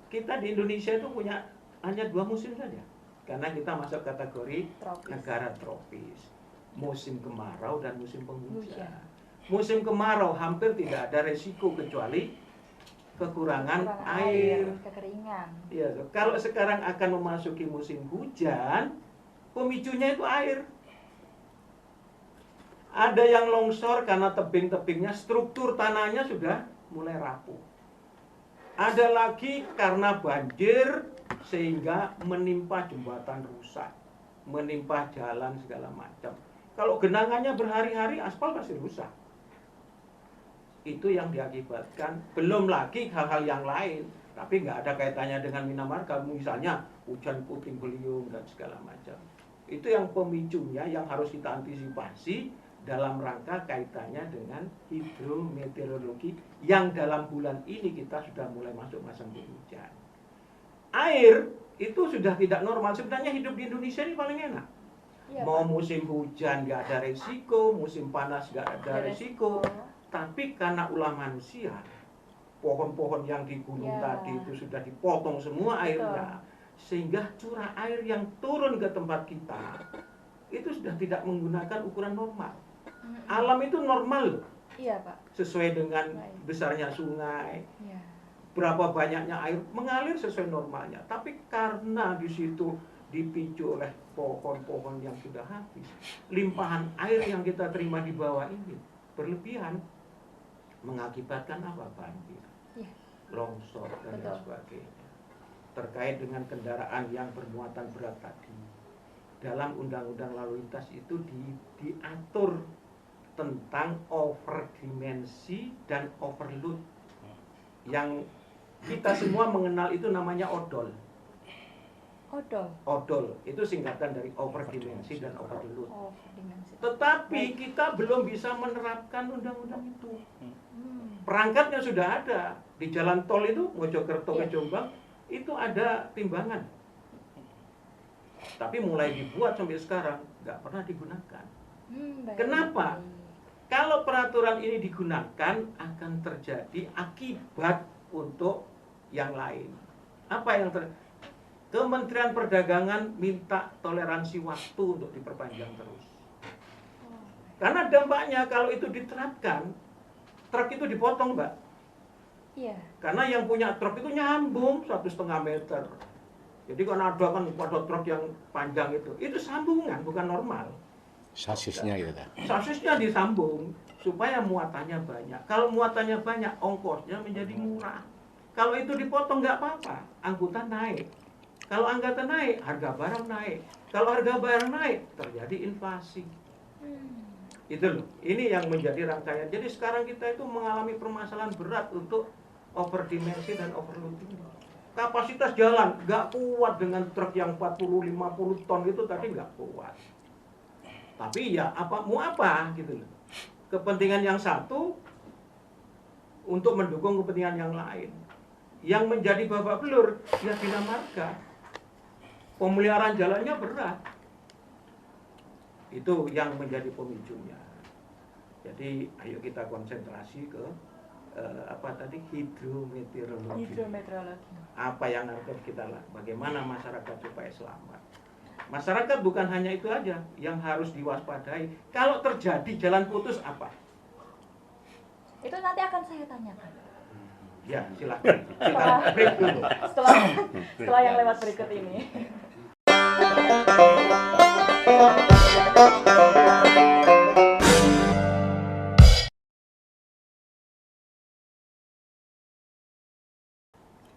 Kita di Indonesia itu punya hanya 2 musim saja. Karena kita masuk kategori Tropis. negara tropis. Musim kemarau dan musim penghujan. Hujan. Musim kemarau hampir tidak ada resiko kecuali kekurangan Kurang air. kekeringan. Ya, kalau sekarang akan memasuki musim hujan, pemicunya itu air. Ada yang longsor karena tebing-tebingnya, struktur tanahnya sudah mulai rapuh. Ada lagi karena banjir sehingga menimpa jembatan rusak, menimpa jalan segala macam. Kalau genangannya berhari-hari, aspal pasti rusak. Itu yang diakibatkan, belum lagi hal-hal yang lain, tapi nggak ada kaitannya dengan Binamarga, misalnya hujan puting beliung dan segala macam. Itu yang pemicunya yang harus kita antisipasi dalam rangka kaitannya dengan hidrometeorologi yang dalam bulan ini kita sudah mulai masuk masa hujan. Air itu sudah tidak normal. Sebenarnya hidup di Indonesia ini paling enak. Iya, Mau Pak. musim hujan nggak ada resiko, musim panas nggak ada resiko. Tapi karena ulah manusia, pohon-pohon yang di gunung Ya. tadi itu sudah dipotong semua airnya, sehingga curah air yang turun ke tempat kita itu sudah tidak menggunakan ukuran normal. Alam itu normal loh, Iya Pak. sesuai dengan Baik. besarnya sungai, Iya. berapa banyaknya air mengalir sesuai normalnya. Tapi karena di situ dipicu oleh pohon-pohon yang sudah habis. Limpahan air yang kita terima di bawah ini berlebihan, mengakibatkan apa? Banjir, Iya. longsor, dan lain Betul. sebagainya. Terkait dengan kendaraan yang bermuatan berat tadi, dalam undang-undang lalu lintas itu diatur tentang overdimensi dan overload, yang kita semua mengenal itu namanya odol. Odol itu singkatan dari overdimensi dan overload. Dimensi. Tetapi kita belum bisa menerapkan undang-undang itu. Hmm. Perangkatnya sudah ada di jalan tol itu Mojokerto ke Iya. Jombang itu ada timbangan. Tapi mulai dibuat sampai sekarang nggak pernah digunakan. Baik. Kenapa? Kalau peraturan ini digunakan akan terjadi akibat untuk yang lain. Apa yang Kementerian Perdagangan minta toleransi waktu untuk diperpanjang terus. Karena dampaknya kalau itu diterapkan, truk itu dipotong, Mbak. Iya. Karena yang punya truk itu nyambung 1,5 meter. Jadi kan ada truk yang panjang itu sambungan, bukan normal. Sasisnya gitu kan. Sasisnya disambung supaya muatannya banyak. Kalau muatannya banyak, ongkosnya menjadi murah. Kalau itu dipotong nggak apa-apa, angkutan naik. Kalau angkutan naik, harga barang naik. Kalau harga barang naik, terjadi inflasi. Itu loh, ini yang menjadi rangkaian. Jadi sekarang kita itu mengalami permasalahan berat untuk overdimensi dan overloading. Kapasitas jalan nggak kuat dengan truk yang 40-50 ton itu tadi nggak kuat. Tapi ya mau apa gitu loh. Kepentingan yang satu untuk mendukung kepentingan yang lain. Yang menjadi babak belur ya Bina Marga. Pemeliharaan jalannya berat. Itu yang menjadi pemicunya. Jadi ayo kita konsentrasi ke hidrometeorologi. Apa yang harus kita lakukan? Bagaimana masyarakat supaya selamat? Masyarakat bukan hanya itu aja yang harus diwaspadai. Kalau terjadi jalan putus apa? Itu nanti akan saya tanyakan. Ya, silakan. Kita break dulu. Setelah yang lewat berikut ini.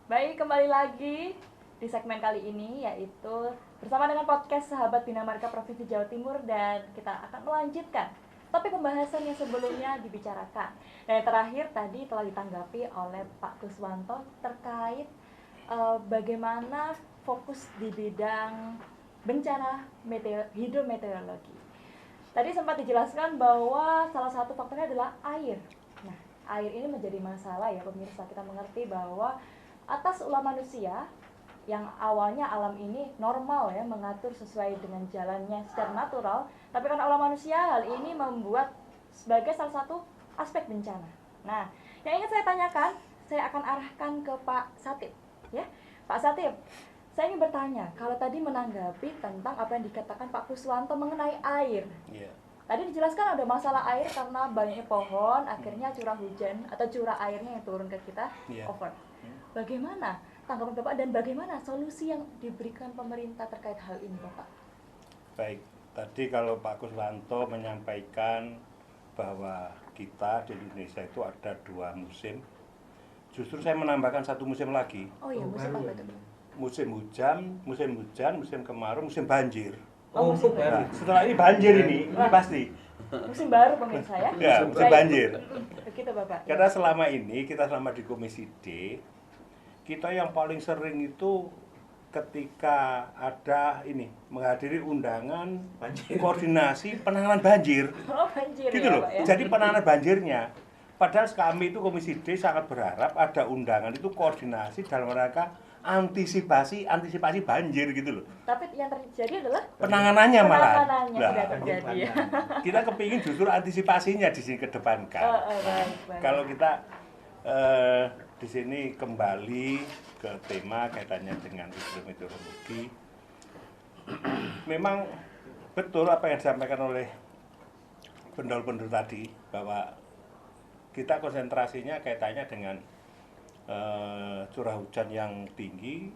Baik, kembali lagi di segmen kali ini, yaitu bersama dengan podcast Sahabat Bina Marga Provinsi Jawa Timur, dan kita akan melanjutkan topik pembahasan yang sebelumnya dibicarakan. Dan yang terakhir tadi telah ditanggapi oleh Pak Kuswanto terkait bagaimana fokus di bidang bencana hidrometeorologi. Tadi sempat dijelaskan bahwa salah satu faktornya adalah air. Nah, air ini menjadi masalah ya pemirsa. Kita mengerti bahwa atas ulah manusia yang awalnya alam ini normal ya, mengatur sesuai dengan jalannya secara natural, tapi karena ulah manusia hal ini membuat sebagai salah satu aspek bencana. Nah, yang ingin saya tanyakan, saya akan arahkan ke Pak Satip ya. Pak Satip, saya ingin bertanya, kalau tadi menanggapi tentang apa yang dikatakan Pak Kuswanto mengenai air. Iya. Tadi dijelaskan ada masalah air karena banyaknya pohon, akhirnya curah hujan atau curah airnya yang turun ke kita over. Bagaimana tanggapan Bapak dan bagaimana solusi yang diberikan pemerintah terkait hal ini, Bapak? Baik, tadi kalau Pak Kuswanto menyampaikan bahwa kita di Indonesia itu ada 2 musim. Justru saya menambahkan 1 musim lagi. Oh iya, musim apa itu? Musim hujan, musim kemarau, musim banjir. Oh, musim Nah, setelah ini banjir ini pasti. Musim baru pemirsa ya? Ya, musim Baik. banjir. Begitu Bapak. Karena selama ini kita selama di Komisi D, kita yang paling sering itu ketika ada menghadiri undangan koordinasi penanganan banjir. Oh, banjir Gitu ya, loh. Pak ya? Jadi penanganan banjirnya. Padahal kami itu Komisi D sangat berharap ada undangan itu koordinasi dalam rangka antisipasi banjir gitu loh. Tapi yang terjadi adalah Penanganannya malah. penanganannya sudah terjadi ya. Kita kepingin justru antisipasinya di sini kedepankan. Baik. Kalau kita di sini kembali ke tema kaitannya dengan hidrometeorologi, memang betul apa yang disampaikan oleh pendahulu tadi bahwa kita konsentrasinya kaitannya dengan curah hujan yang tinggi,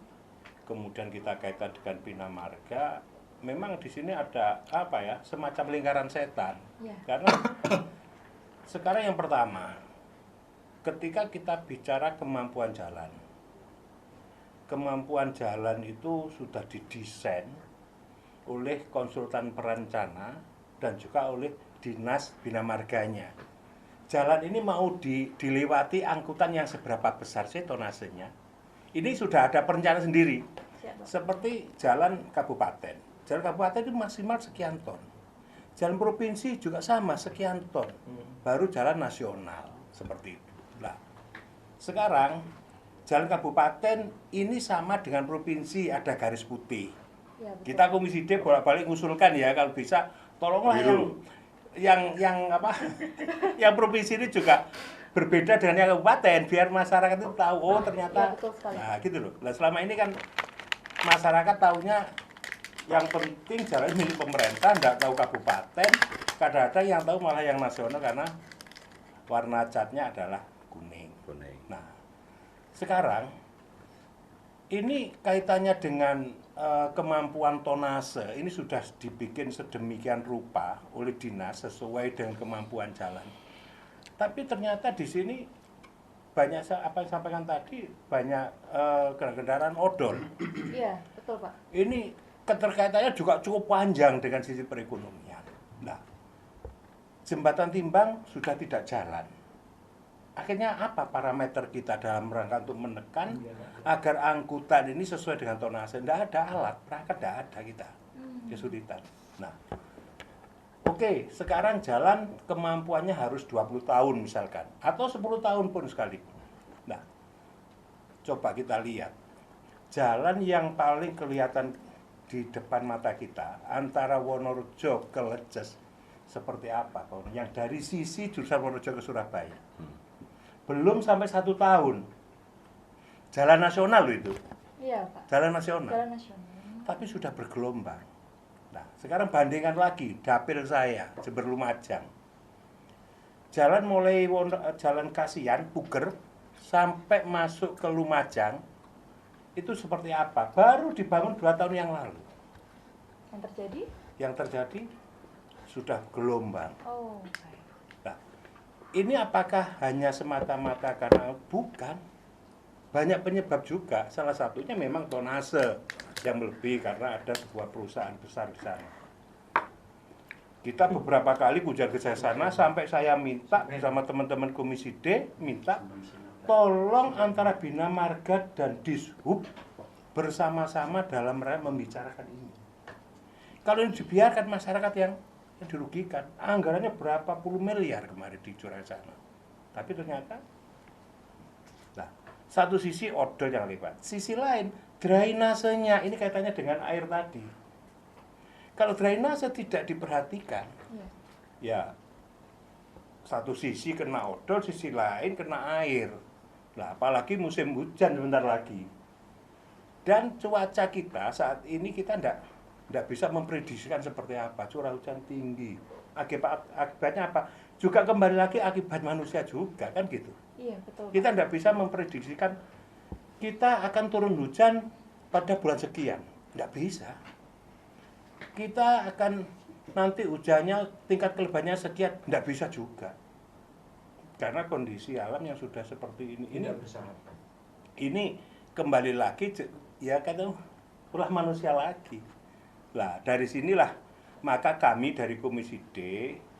kemudian kita kaitkan dengan Bina Marga, memang di sini ada apa ya, semacam lingkaran setan. Ya. Karena sekarang yang pertama, ketika kita bicara kemampuan jalan itu sudah didesain oleh konsultan perencana dan juga oleh dinas Bina Marganya. Jalan ini mau dilewati angkutan yang seberapa besar sih tonasenya? Ini sudah ada perencanaan sendiri. Siap, Pak. Seperti jalan kabupaten. Jalan kabupaten itu maksimal sekian ton. Jalan provinsi juga sama, sekian ton. Baru jalan nasional, seperti itu. Nah, sekarang jalan kabupaten ini sama dengan provinsi, ada garis putih. Ya, betul. Kita Komisi D bolak-balik ngusulkan ya, kalau bisa tolonglah yang apa yang provinsi ini juga berbeda dengan yang kabupaten, biar masyarakat itu tahu, oh ternyata. Ya, betul sekali. Nah gitu loh. Nah selama ini kan masyarakat taunya yang penting jalan milik pemerintah, nggak tahu kabupaten. Kadang-kadang yang tahu malah yang nasional karena warna catnya adalah kuning. Nah sekarang ini kaitannya dengan kemampuan tonase. Ini sudah dibikin sedemikian rupa oleh dinas sesuai dengan kemampuan jalan. Tapi ternyata di sini banyak apa yang sampaikan tadi, banyak kendaraan odol. Iya, betul Pak. Ini keterkaitannya juga cukup panjang dengan sisi perekonomian. Nah, jembatan timbang sudah tidak jalan. Akhirnya apa parameter kita dalam rangka untuk menekan agar angkutan ini sesuai dengan tonase? Tidak ada alat, perangkat tidak ada kita, kesulitan. Nah, oke, sekarang jalan kemampuannya harus 20 tahun misalkan, atau 10 tahun pun sekalipun. Nah, coba kita lihat, jalan yang paling kelihatan di depan mata kita, antara Wonorejo ke Leces, seperti apa? Yang dari sisi jurusan Wonorejo ke Surabaya. Belum sampai 1 tahun. Jalan nasional loh itu. Iya Pak. Jalan nasional. Jalan nasional. Tapi sudah bergelombang. Nah, sekarang bandingkan lagi dapil saya, Jember Lumajang. Jalan mulai Jalan Kasihan, Puger, sampai masuk ke Lumajang, itu seperti apa? Baru dibangun 2 tahun yang lalu. Yang terjadi? Yang terjadi sudah gelombang. Oh, baik. Nah, ini apakah hanya semata-mata karena bukan? Banyak penyebab juga. Salah satunya memang tonase yang lebih karena ada sebuah perusahaan besar di sana. Kita beberapa kali kunjungan ke sana sampai saya minta sama teman-teman Komisi D minta tolong antara Bina Marga dan Dishub bersama-sama dalam rangka membicarakan ini. Kalau ini dibiarkan masyarakat yang dirugikan. Anggarannya berapa puluh miliar kemarin di curah sana. Tapi ternyata, nah, satu sisi odol yang lewat, sisi lain drainasenya, ini kaitannya dengan air tadi. Kalau drainase tidak diperhatikan, ya satu sisi kena odol, sisi lain kena air. Nah, apalagi musim hujan sebentar lagi. Dan cuaca kita saat ini kita tidak bisa memprediksikan seperti apa, curah hujan tinggi. Akibatnya apa? Juga kembali lagi akibat manusia juga, kan gitu. Iya, betul. Kita tidak bisa memprediksikan kita akan turun hujan pada bulan sekian. Tidak bisa. Kita akan nanti hujannya tingkat kelebihannya sekian. Tidak bisa juga. Karena kondisi alam yang sudah seperti ini. Ini kembali lagi, ya kan, ulah manusia lagi. Nah, dari sinilah maka kami dari Komisi D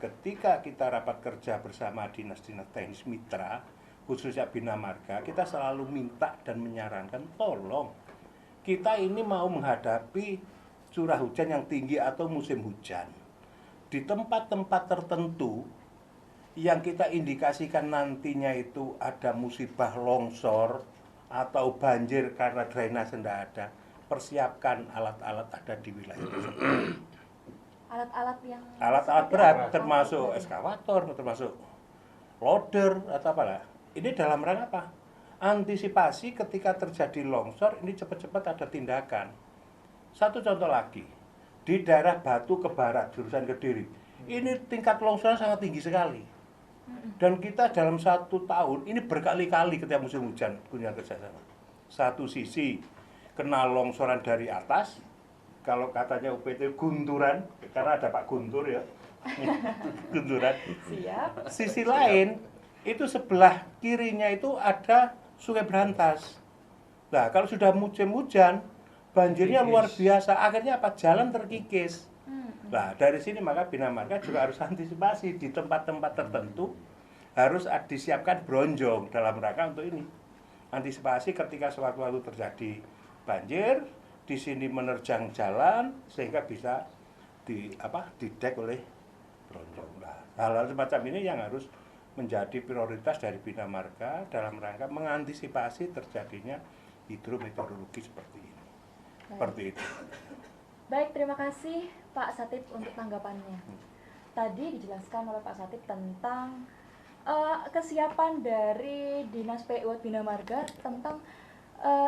ketika kita rapat kerja bersama dinas-dinas teknis mitra khususnya Bina Marga, kita selalu minta dan menyarankan tolong kita ini mau menghadapi curah hujan yang tinggi atau musim hujan di tempat-tempat tertentu yang kita indikasikan nantinya itu ada musibah longsor atau banjir karena drainase tidak ada. Persiapkan alat-alat ada di wilayah tersebut. Alat-alat yang Alat-alat berat, termasuk eskavator, termasuk loader atau apalah. Ini dalam rangka apa? Antisipasi ketika terjadi longsor, ini cepat-cepat ada tindakan. Satu contoh lagi, di daerah Batu ke barat, jurusan Kediri, ini tingkat longsornya sangat tinggi sekali. Dan kita dalam 1 tahun, ini berkali-kali ketika musim hujan kunjungan kerja sana. Satu sisi, kena longsoran dari atas, kalau katanya UPT gunturan, karena ada Pak Guntur ya, gunturan. Siap. Sisi lain, itu sebelah kirinya itu ada Sungai Berantas. Nah, kalau sudah musim hujan, banjirnya luar biasa, akhirnya apa? Jalan terkikis. Nah, dari sini maka Bina Marga juga harus antisipasi di tempat-tempat tertentu, harus disiapkan bronjong dalam rangka untuk ini. Antisipasi ketika sewaktu-waktu terjadi banjir, di sini menerjang jalan sehingga bisa didek oleh bronjong. Nah, hal-hal semacam ini yang harus menjadi prioritas dari Bina Marga dalam rangka mengantisipasi terjadinya hidrometeorologi seperti ini. Seperti itu. Baik, terima kasih Pak Satip untuk tanggapannya. Tadi dijelaskan oleh Pak Satip tentang kesiapan dari Dinas PU Bina Marga tentang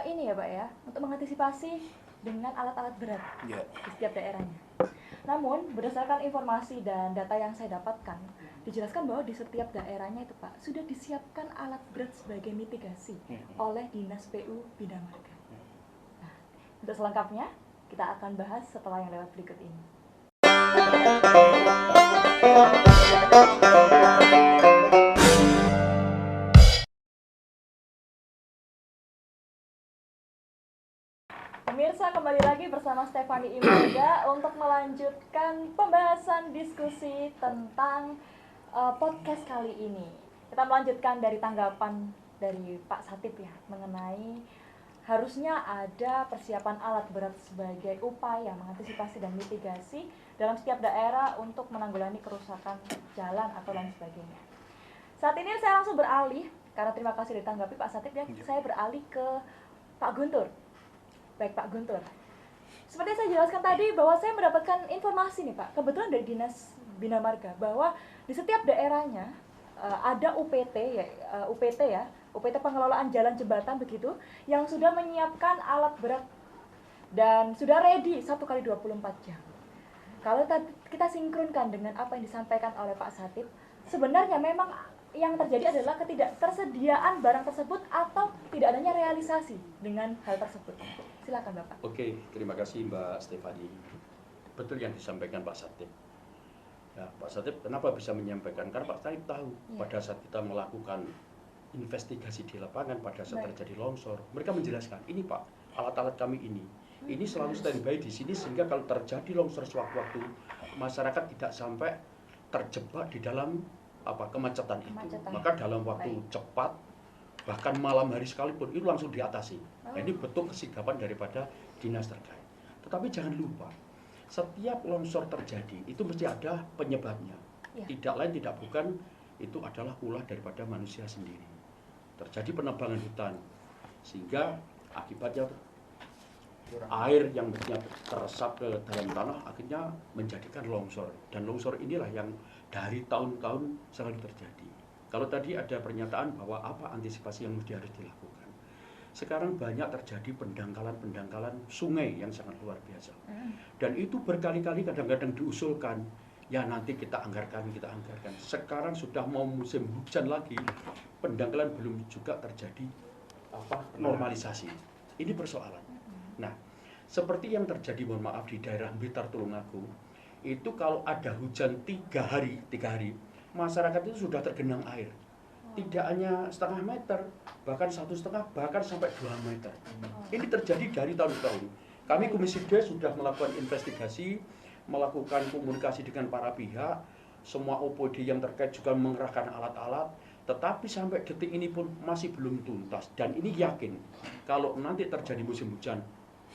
ini ya Pak ya, untuk mengantisipasi dengan alat-alat berat di setiap daerahnya. Namun, berdasarkan informasi dan data yang saya dapatkan, dijelaskan bahwa di setiap daerahnya itu Pak, sudah disiapkan alat berat sebagai mitigasi oleh Dinas PU Bina Marga. Nah, untuk selengkapnya, kita akan bahas setelah yang lewat berikut ini. Pemirsa, kembali lagi bersama Stefani Imelda untuk melanjutkan pembahasan diskusi tentang podcast kali ini. Kita melanjutkan dari tanggapan dari Pak Satip ya, mengenai harusnya ada persiapan alat berat sebagai upaya mengantisipasi dan mitigasi dalam setiap daerah untuk menanggulangi kerusakan jalan atau lain sebagainya. Saat ini saya langsung beralih, karena terima kasih ditanggapi Pak Satip ya, saya beralih ke Pak Guntur. Baik Pak Guntur, seperti saya jelaskan tadi bahwa saya mendapatkan informasi nih Pak, kebetulan dari Dinas Bina Marga, bahwa di setiap daerahnya ada UPT ya, UPT pengelolaan jalan jembatan begitu, yang sudah menyiapkan alat berat dan sudah ready 1x24 jam. Kalau kita sinkronkan dengan apa yang disampaikan oleh Pak Satip, sebenarnya memang yang terjadi adalah ketidaktersediaan barang tersebut atau tidak adanya realisasi dengan hal tersebut. Silakan Bapak. Oke, terima kasih Mbak Stefani. Betul yang disampaikan Pak Satip. Ya, Pak Satip kenapa bisa menyampaikan? Karena Pak Satip tahu pada saat kita melakukan investigasi di lapangan pada saat terjadi longsor, mereka menjelaskan, ini Pak, alat-alat kami ini selalu standby di sini sehingga kalau terjadi longsor sewaktu-waktu, masyarakat tidak sampai terjebak di dalam kemacetan itu. Maka dalam waktu cepat, bahkan malam hari sekalipun itu langsung diatasi. Nah, ini betul kesigapan daripada dinas terkait. Tetapi jangan lupa, setiap longsor terjadi itu mesti ada penyebabnya. Tidak lain tidak bukan itu adalah ulah daripada manusia sendiri. Terjadi penebangan hutan sehingga akibatnya air yang mestinya teresap ke dalam tanah akhirnya menjadikan longsor, dan longsor inilah yang dari tahun-tahun selalu terjadi. Kalau tadi ada pernyataan bahwa apa antisipasi yang harus dilakukan, sekarang banyak terjadi pendangkalan sungai yang sangat luar biasa, dan itu berkali-kali kadang-kadang diusulkan, ya nanti kita anggarkan. Sekarang sudah mau musim hujan lagi, pendangkalan belum juga terjadi normalisasi. Ini persoalan. Nah, seperti yang terjadi, mohon maaf, di daerah Blitar Tulungagung, itu kalau ada hujan 3 hari, masyarakat itu sudah tergenang air. Tidak hanya setengah meter, bahkan 1,5, bahkan sampai 2 meter. Ini terjadi dari tahun ke tahun. Kami Komisi D sudah melakukan investigasi, melakukan komunikasi dengan para pihak, semua OPD yang terkait juga mengerahkan alat-alat, tetapi sampai detik ini pun masih belum tuntas. Dan ini yakin, kalau nanti terjadi musim hujan,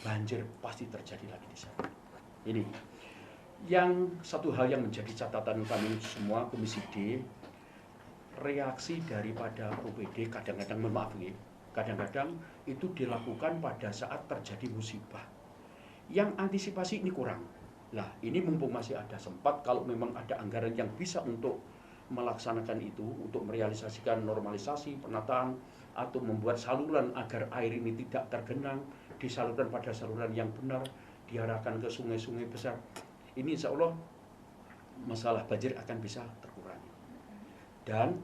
banjir pasti terjadi lagi di sana. Ini yang satu hal yang menjadi catatan kami semua Komisi D, reaksi daripada OPD kadang-kadang, mohon maaf nih, kadang-kadang itu dilakukan pada saat terjadi musibah. Yang antisipasi ini kurang. Nah, ini mumpung masih ada sempat, kalau memang ada anggaran yang bisa untuk melaksanakan itu, untuk merealisasikan normalisasi, penataan, atau membuat saluran agar air ini tidak tergenang, disalurkan pada saluran yang benar, diarahkan ke sungai-sungai besar, ini insya Allah masalah banjir akan bisa terkurangi. Dan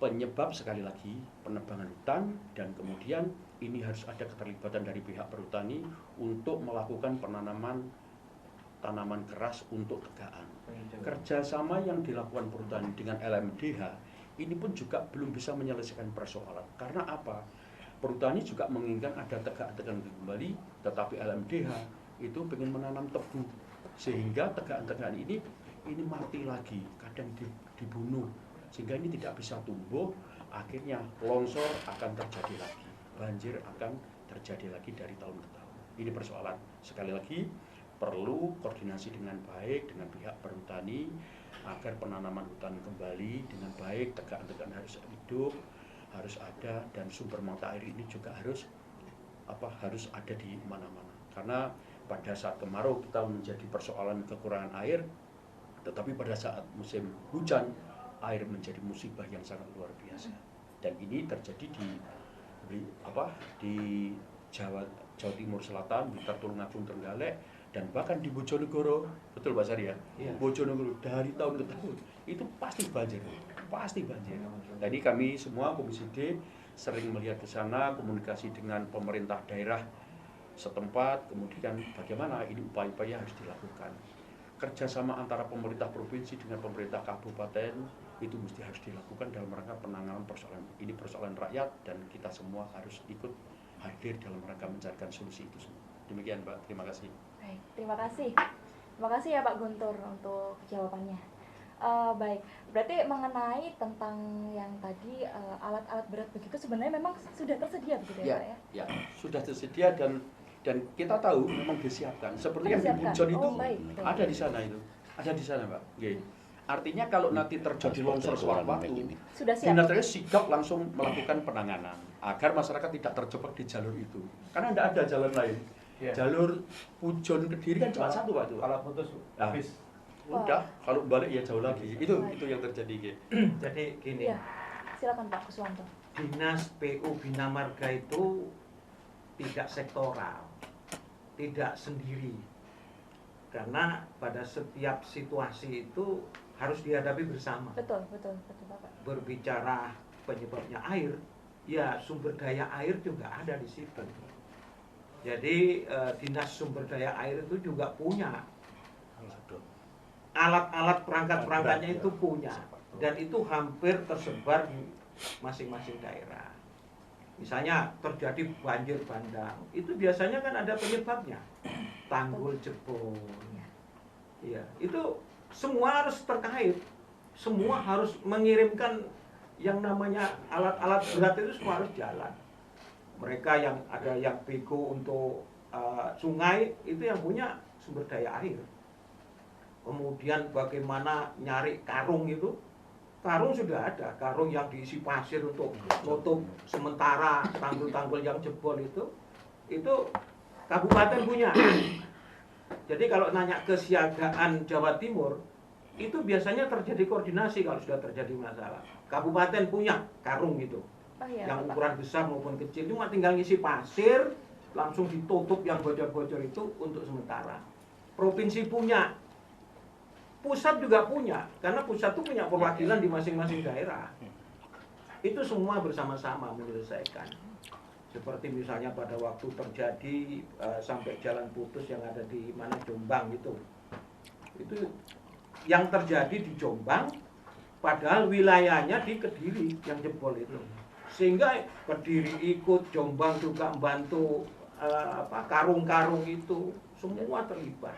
penyebab sekali lagi penebangan hutan dan kemudian ini harus ada keterlibatan dari pihak perhutani untuk melakukan penanaman tanaman keras untuk tegaan. Kerjasama yang dilakukan perhutani dengan LMDH ini pun juga belum bisa menyelesaikan persoalan. Karena apa? Perhutani juga menginginkan ada tegak-tegaan kembali, tetapi LMDH itu ingin menanam tebu, sehingga tegaan-tegaan ini mati lagi, kadang dibunuh, sehingga ini tidak bisa tumbuh. Akhirnya longsor akan terjadi lagi, banjir akan terjadi lagi dari tahun ke tahun. Ini persoalan. Sekali lagi perlu koordinasi dengan baik dengan pihak perhutani agar penanaman hutan kembali dengan baik, tegak-tegaan harus hidup, harus ada, dan sumber mata air ini juga harus ada di mana-mana. Karena pada saat kemarau kita menjadi persoalan kekurangan air, tetapi pada saat musim hujan air menjadi musibah yang sangat luar biasa. Dan ini terjadi di Jawa Timur Selatan, Blitar, Tulungagung, Trenggalek, dan bahkan di Bojonegoro. Betul Pak Sari ya? Iya. Bojonegoro dari tahun ke tahun itu pasti banjir. Jadi kami semua Komisi D sering melihat ke sana, komunikasi dengan pemerintah daerah setempat, kemudian bagaimana ini upaya-upaya harus dilakukan. Kerjasama antara pemerintah provinsi dengan pemerintah kabupaten itu mesti harus dilakukan dalam rangka penanganan persoalan ini, persoalan rakyat, dan kita semua harus ikut hadir dalam rangka mencarikan solusi itu semua. Demikian Pak, terima kasih. Baik, terima kasih. Terima kasih ya Pak Guntur untuk jawabannya. Baik, berarti mengenai tentang yang tadi alat-alat berat begitu sebenarnya memang sudah tersedia begitu ya Pak ya? Ya, sudah tersedia dan kita tahu memang disiapkan. Seperti yang di Disiapkan. Pujon itu Oh, baik, betul. ada di sana itu. Ada di sana, Pak. Oke. Artinya kalau nanti terjadi longsor sewaktu-waktu, Sudah siap. Dinas Terkait sigap langsung melakukan penanganan agar masyarakat tidak terjebak di jalur itu. Karena tidak ada jalan lain. Iya. Jalur Pujon Kediri kan cuma satu, Pak. Itu. Kalau putus Nah, habis. udah, kalau balik ya jauh lagi. Itu yang terjadi, Ge. Jadi gini, Iya. Silakan Pak Kuswanto. Dinas PU Bina Marga itu tidak sektoral, tidak sendiri. Karena pada setiap situasi itu harus dihadapi bersama. Betul Bapak. Berbicara penyebabnya air, ya sumber daya air juga ada di situ. Jadi Dinas Sumber Daya Air itu juga punya alat-alat perangkat-perangkatnya itu punya, dan itu hampir tersebar di masing-masing daerah. Misalnya terjadi banjir bandang, itu biasanya kan ada penyebabnya, tanggul jebol. Ya, itu semua harus terkait, semua harus mengirimkan yang namanya alat-alat berat itu semua harus jalan. Mereka yang ada yang bego untuk sungai itu yang punya sumber daya air. Kemudian bagaimana nyari karung itu, karung sudah ada, karung yang diisi pasir untuk nutup sementara tanggul-tanggul yang jebol itu kabupaten punya. Jadi kalau nanya kesiagaan Jawa Timur, itu biasanya terjadi koordinasi kalau sudah terjadi masalah. Kabupaten punya karung itu, yang ukuran besar maupun kecil, cuma tinggal ngisi pasir, langsung ditutup yang bocor-bocor itu untuk sementara. Provinsi punya, pusat juga punya, karena pusat itu punya perwakilan di masing-masing daerah. Itu semua bersama-sama menyelesaikan. Seperti misalnya pada waktu terjadi sampai jalan putus yang ada di mana Jombang itu yang terjadi di Jombang, padahal wilayahnya di Kediri yang jebol itu. Sehingga Kediri ikut, Jombang juga membantu, karung-karung itu semua terlibat.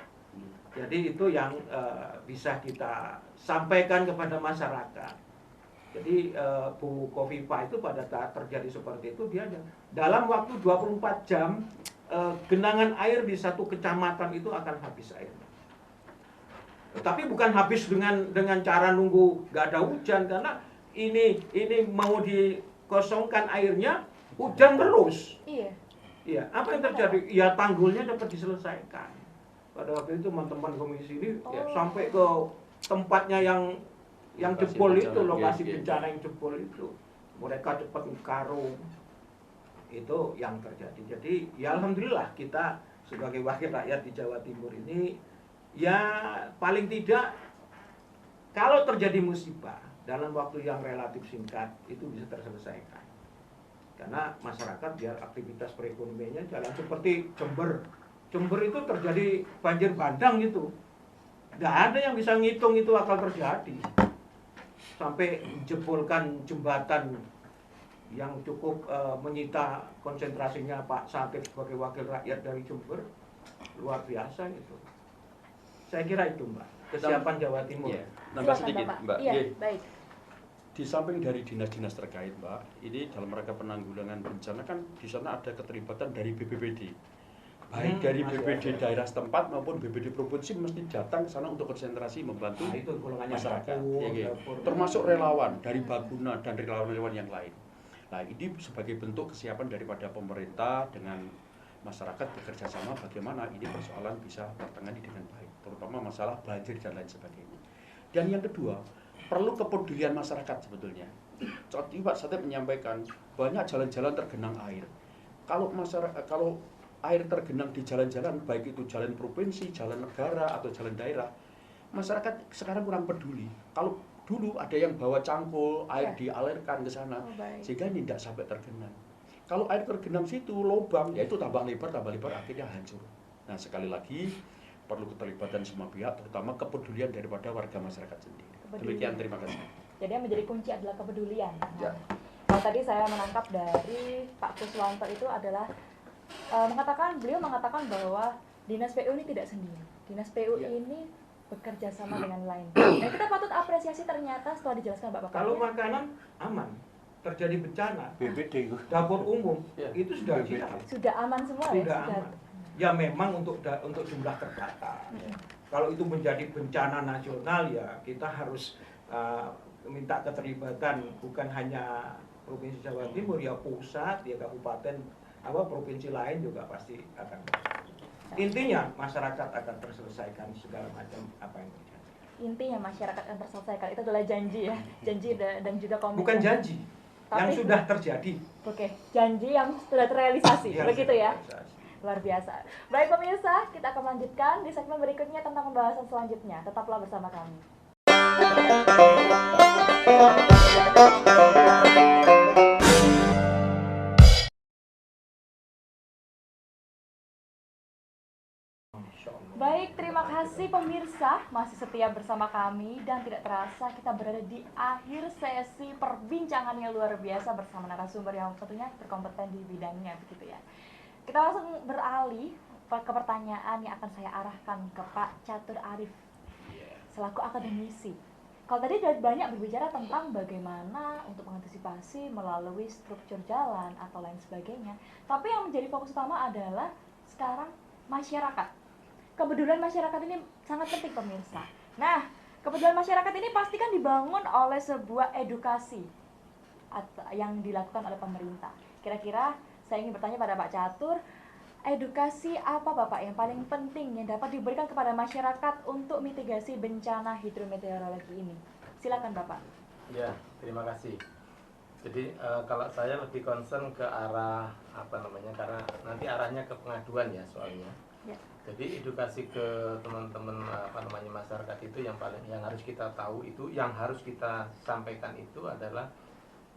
Jadi itu yang bisa kita sampaikan kepada masyarakat. Jadi Bu Kofifa itu pada saat terjadi seperti itu, dia dalam waktu 24 jam genangan air di satu kecamatan itu akan habis airnya. Tapi bukan habis dengan cara nunggu nggak ada hujan, karena ini mau dikosongkan airnya, hujan terus. Iya. Iya, apa yang terjadi? Ya tanggulnya dapat diselesaikan. Pada waktu itu teman-teman komisi ini ya, sampai ke tempatnya yang jebol itu, lokasi bencana yang jebol itu, mereka cepat karung. Itu yang terjadi. Jadi ya alhamdulillah kita sebagai wakil rakyat di Jawa Timur ini, ya paling tidak kalau terjadi musibah dalam waktu yang relatif singkat itu bisa terselesaikan. karena masyarakat biar aktivitas perekonomiannya jalan. Seperti Jember itu terjadi banjir bandang itu, nggak ada yang bisa ngitung itu akan terjadi, sampai jebolkan jembatan yang cukup menyita konsentrasinya Pak Sakit sebagai wakil rakyat dari Jember, luar biasa itu. Saya kira itu Mbak, kesiapan Jawa Timur. Iya, nambah Silakan, sedikit Bapak. Mbak. Iya, Iya. baik. Di samping dari dinas-dinas terkait, Mbak, ini dalam rangka penanggulangan bencana kan di sana ada keterlibatan dari BPBD. Baik dari BPD daerah setempat maupun BPD provinsi mesti datang ke sana untuk konsentrasi membantu Nah, itu golongannya masyarakat. dapur, Ya, gitu. dapur. Termasuk relawan dari Baguna dan relawan-relawan yang lain. Nah, ini sebagai bentuk kesiapan daripada pemerintah dengan masyarakat bekerja sama bagaimana ini persoalan bisa tertangani dengan baik, terutama masalah banjir dan lain sebagainya. Dan yang kedua, perlu kepedulian masyarakat sebetulnya. Tadi Pak Satip menyampaikan banyak jalan-jalan tergenang air. Kalau air tergenang di jalan-jalan, baik itu jalan provinsi, jalan negara atau jalan daerah, masyarakat sekarang kurang peduli. Kalau dulu ada yang bawa cangkul, air dialirkan ke sana, sehingga ini tidak sampai tergenang. Kalau air tergenang situ, lubang, ya itu tambah lebar, akhirnya hancur. Nah, sekali lagi, perlu keterlibatan semua pihak, terutama kepedulian daripada warga masyarakat sendiri. Demikian, terima kasih. Jadi yang menjadi kunci adalah kepedulian. Ya. Kalau tadi saya menangkap dari Pak Kuswanto itu adalah beliau mengatakan bahwa Dinas PU ini tidak sendiri. Dinas PU ini bekerja sama dengan lain. Dan kita patut apresiasi ternyata setelah dijelaskan Bapak. Kalau makanan aman, terjadi bencana, BPD itu. dapur umum Ya. itu sudah siap. sudah aman semua ya? Sudah aman. Ya memang untuk jumlah terbatas. Kalau itu menjadi bencana nasional ya kita harus minta keterlibatan bukan hanya Provinsi Jawa Timur, ya pusat, ya kabupaten, provinsi lain juga pasti akan. Intinya masyarakat akan terselesaikan segala macam apa yang terjadi. Intinya masyarakat akan terselesaikan, itu adalah janji ya, janji dan juga komitmen. Bukan janji, yang Tapi- sudah terjadi. Oke, janji yang sudah terrealisasi, Yang begitu sudah ya. terrealisasi. Luar biasa. Baik pemirsa, kita akan lanjutkan di segmen berikutnya tentang pembahasan selanjutnya. Tetaplah bersama kami. Baik, terima kasih pemirsa masih setia bersama kami dan tidak terasa kita berada di akhir sesi perbincangan yang luar biasa bersama narasumber yang tentunya berkompeten di bidangnya begitu ya. Kita langsung beralih ke pertanyaan yang akan saya arahkan ke Pak Catur Arif selaku akademisi. Kalau tadi sudah banyak berbicara tentang bagaimana untuk mengantisipasi melalui struktur jalan atau lain sebagainya. Tapi yang menjadi fokus utama adalah sekarang masyarakat. Kepedulian masyarakat ini sangat penting pemirsa. Nah, kepedulian masyarakat ini pasti kan dibangun oleh sebuah edukasi yang dilakukan oleh pemerintah. Kira-kira saya ingin bertanya pada Pak Catur, edukasi apa Bapak yang paling penting yang dapat diberikan kepada masyarakat untuk mitigasi bencana hidrometeorologi ini? Silakan Bapak. Ya, terima kasih. Jadi kalau saya lebih concern ke arah karena nanti arahnya ke pengaduan ya soalnya. Ya. Jadi edukasi ke teman-teman masyarakat itu yang harus kita tahu itu, yang harus kita sampaikan itu adalah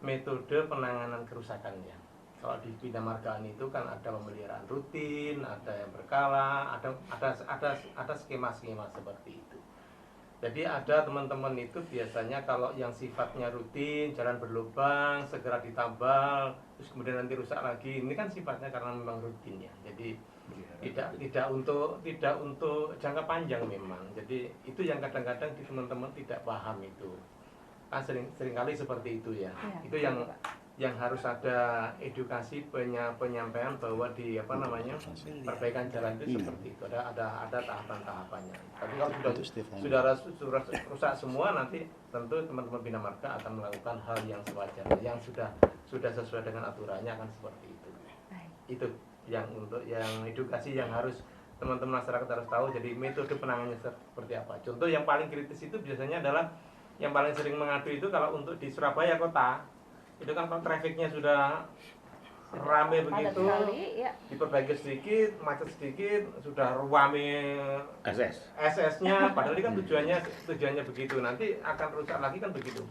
metode penanganan kerusakannya. Kalau di bina margaan itu kan ada pemeliharaan rutin, ada yang berkala, ada skema-skema seperti itu. Jadi ada teman-teman itu biasanya kalau yang sifatnya rutin, jalan berlubang, segera ditambal, terus kemudian nanti rusak lagi. Ini kan sifatnya karena memang rutin ya. Jadi tidak untuk jangka panjang memang. Jadi itu yang kadang-kadang di teman-teman tidak paham itu. Kan seringkali seperti itu ya. Ya, Itu yang harus ada edukasi penyampaian bahwa di perbaikan jalan itu seperti itu. Ada tahapan-tahapannya. Tapi kalau sudah rusak semua, nanti tentu teman-teman Bina Marga akan melakukan hal yang sewajarnya, yang sudah sesuai dengan aturannya akan seperti itu. Itu yang edukasi yang harus teman-teman masyarakat harus tahu. Jadi metode penanganannya seperti apa. Contoh yang paling kritis itu biasanya adalah yang paling sering mengadu itu kalau untuk di Surabaya kota itu kan kalau trafiknya sudah rame begitu, ya. diperbaiki sedikit, macet sedikit, sudah rame SS-nya, padahal ini kan tujuannya begitu, nanti akan rusak lagi kan begitu.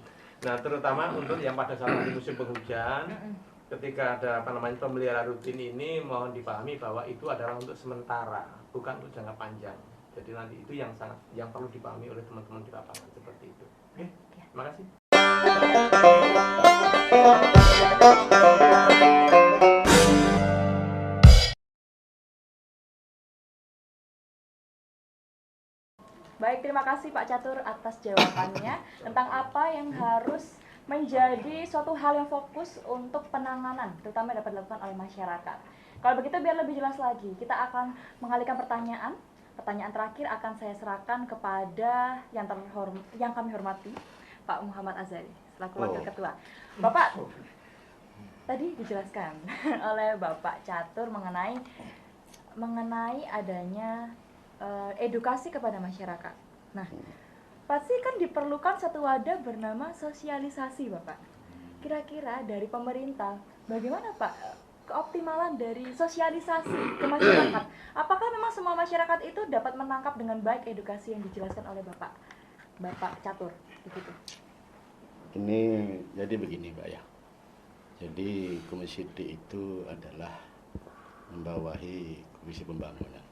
Nah terutama untuk yang pada saat musim penghujan ketika ada pemeliharaan rutin ini mohon dipahami bahwa itu adalah untuk sementara, bukan untuk jangka panjang. Jadi nanti itu yang perlu dipahami oleh teman-teman di lapangan seperti itu. Oke, terima kasih. Baik, terima kasih Pak Catur atas jawabannya tentang apa yang harus menjadi suatu hal yang fokus untuk penanganan, terutama dapat dilakukan oleh masyarakat. Kalau begitu biar lebih jelas lagi, kita akan mengalihkan pertanyaan. Pertanyaan terakhir akan saya serahkan kepada yang kami hormati, Pak Muhammad Azhari, selaku Wakil Ketua. Bapak, tadi dijelaskan oleh Bapak Catur mengenai adanya edukasi kepada masyarakat. Nah, pasti kan diperlukan satu wadah bernama sosialisasi, Bapak. Kira-kira dari pemerintah, bagaimana Pak keoptimalan dari sosialisasi ke masyarakat? Apakah memang semua masyarakat itu dapat menangkap dengan baik edukasi yang dijelaskan oleh Bapak Catur? Begitu. Ini jadi begini, Mbak ya. Jadi Komisi D itu adalah membawahi Komisi Pembangunan.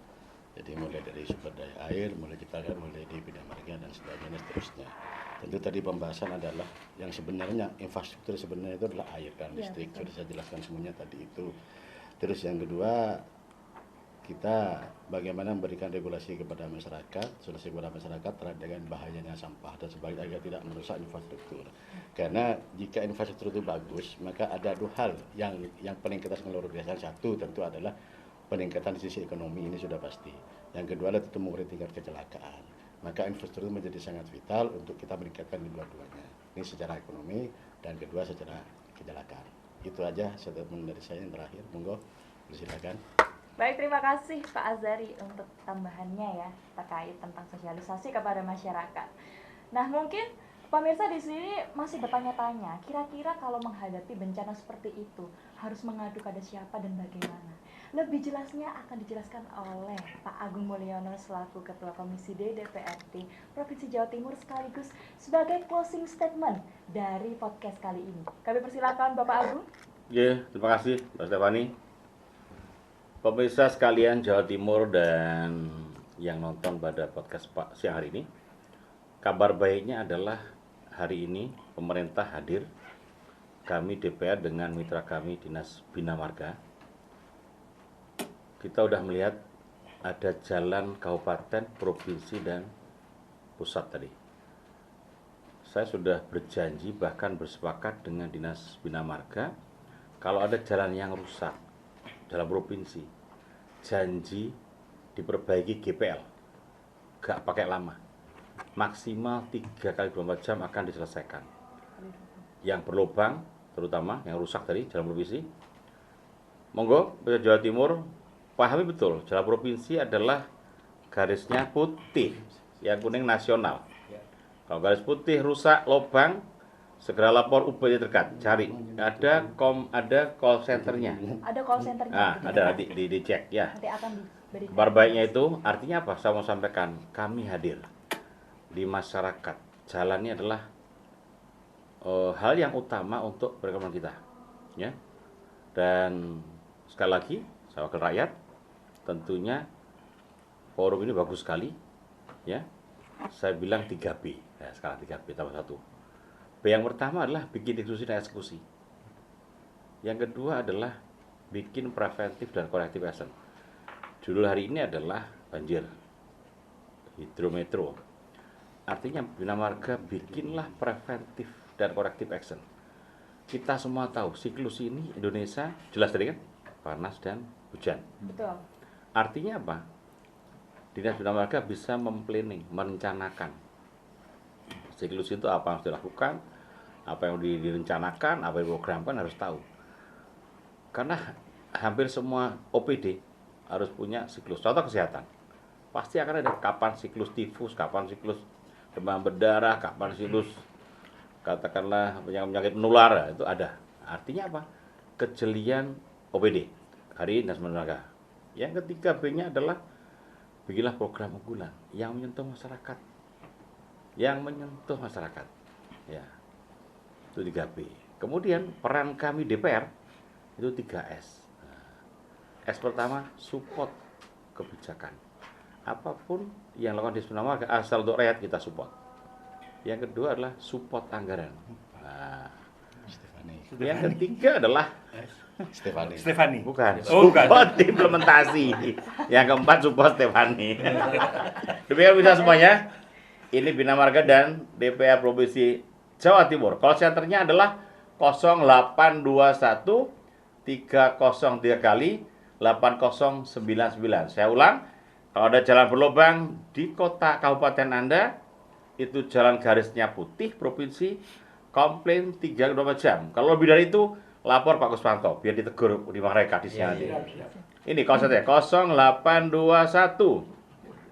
Jadi mulai dari sumber daya air, mulai kita lihat mulai di bina marga dan sebagainya seterusnya. Tentu tadi pembahasan adalah yang sebenarnya infrastruktur sebenarnya itu adalah air dan listrik. Sudah saya jelaskan semuanya tadi itu. Terus yang kedua, kita bagaimana memberikan regulasi kepada masyarakat, solusi kepada masyarakat terhadap dengan bahayanya sampah dan sebagainya agar tidak merusak infrastruktur. Karena jika infrastruktur itu bagus, maka ada dua hal yang paling kita luar biasa. Satu tentu adalah peningkatan di sisi ekonomi, ini sudah pasti. Yang kedua adalah tentu mengurangi tingkat kecelakaan. Maka infrastruktur menjadi sangat vital untuk kita meningkatkan dua-duanya. Ini secara ekonomi dan kedua secara kecelakaan. Itu aja statement dari saya yang terakhir. Monggo, silakan. Baik, terima kasih Pak Azhari untuk tambahannya ya terkait tentang sosialisasi kepada masyarakat. Nah, mungkin pemirsa di sini masih bertanya-tanya, kira-kira kalau menghadapi bencana seperti itu harus mengadu pada siapa dan bagaimana? Lebih jelasnya akan dijelaskan oleh Pak Agung Mulyono selaku Ketua Komisi D DPRD Provinsi Jawa Timur sekaligus sebagai closing statement dari podcast kali ini. Kami persilakan Bapak Agung. Ya, terima kasih Mbak Stefani. Pemirsa sekalian Jawa Timur dan yang nonton pada podcast Pak siang hari ini, kabar baiknya adalah hari ini pemerintah hadir, kami DPR dengan mitra kami Dinas Bina Marga. Kita sudah melihat ada jalan kabupaten, provinsi, dan pusat tadi. Saya sudah berjanji bahkan bersepakat dengan Dinas Bina Marga, kalau ada jalan yang rusak dalam provinsi, janji diperbaiki GPL, gak pakai lama, maksimal 3 kali 24 jam akan diselesaikan. Yang berlubang, terutama yang rusak tadi jalan provinsi, monggo Jawa Timur pahami betul, jalan provinsi adalah garisnya putih, yang kuning nasional. Kalau garis putih rusak, lubang, segera lapor UPT terdekat, cari. Ada call centernya. Ada call centernya. Nah, ada dicek ya. Nanti akan diberikan. Kabar baiknya itu artinya apa? Saya mau sampaikan, kami hadir di masyarakat. Jalannya adalah hal yang utama untuk perekonomian kita, ya. Dan sekali lagi, saya wakil rakyat, tentunya forum ini bagus sekali, ya. Saya bilang 3B, ya, sekarang 3B tambah 1. B yang pertama adalah bikin diskusi dan eksekusi. Yang kedua adalah bikin preventif dan corrective action. Judul hari ini adalah banjir, hidrometro. Artinya Bina Marga bikinlah preventif dan corrective action. Kita semua tahu siklus ini Indonesia jelas tadi kan, panas dan hujan. Betul. Artinya apa? Dinas Bina Marga bisa memplanning, merencanakan siklus itu apa yang harus dilakukan, apa yang direncanakan, apa yang diprogramkan harus tahu. Karena hampir semua OPD harus punya siklus. Contoh kesehatan, pasti akan ada kapan siklus tifus, kapan siklus demam berdarah, kapan siklus katakanlah penyakit menular, itu ada. Artinya apa? Kejelian OPD hari Dinas Bina Marga. Yang ketiga B-nya adalah bikinlah program unggulan yang menyentuh masyarakat. Yang menyentuh masyarakat. Ya. Itu 3B. Kemudian peran kami DPR Itu 3S. S pertama, support kebijakan. Apapun yang lakukan di Bina Marga asal untuk rakyat kita support. Yang kedua adalah support anggaran. Nah, Stefani. yang ketiga adalah Stefani. bukan Oh, bukan. support implementasi. Yang keempat support Stefani. Demikian bisa semuanya. Ini Bina Marga dan DPR Provinsi Jawa Timur. Call center-nya adalah 0821 303 kali 8099. Saya ulang, kalau ada jalan berlubang di kota kabupaten Anda, itu jalan garisnya putih provinsi, komplain 3-24 jam. Kalau lebih dari itu, lapor Pak Kuswanto biar ditegur di mereka di sini. Ini konsennya 0821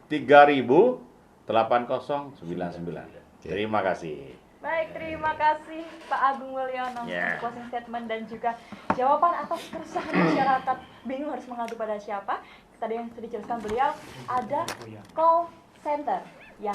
3000 8099. Terima kasih. Baik, terima kasih Pak Agung Mulyono Ya. untuk closing statement dan juga jawaban atas keresahan masyarakat bingung harus mengadu pada siapa. Tadi yang sudah dijelaskan beliau, ada call center yang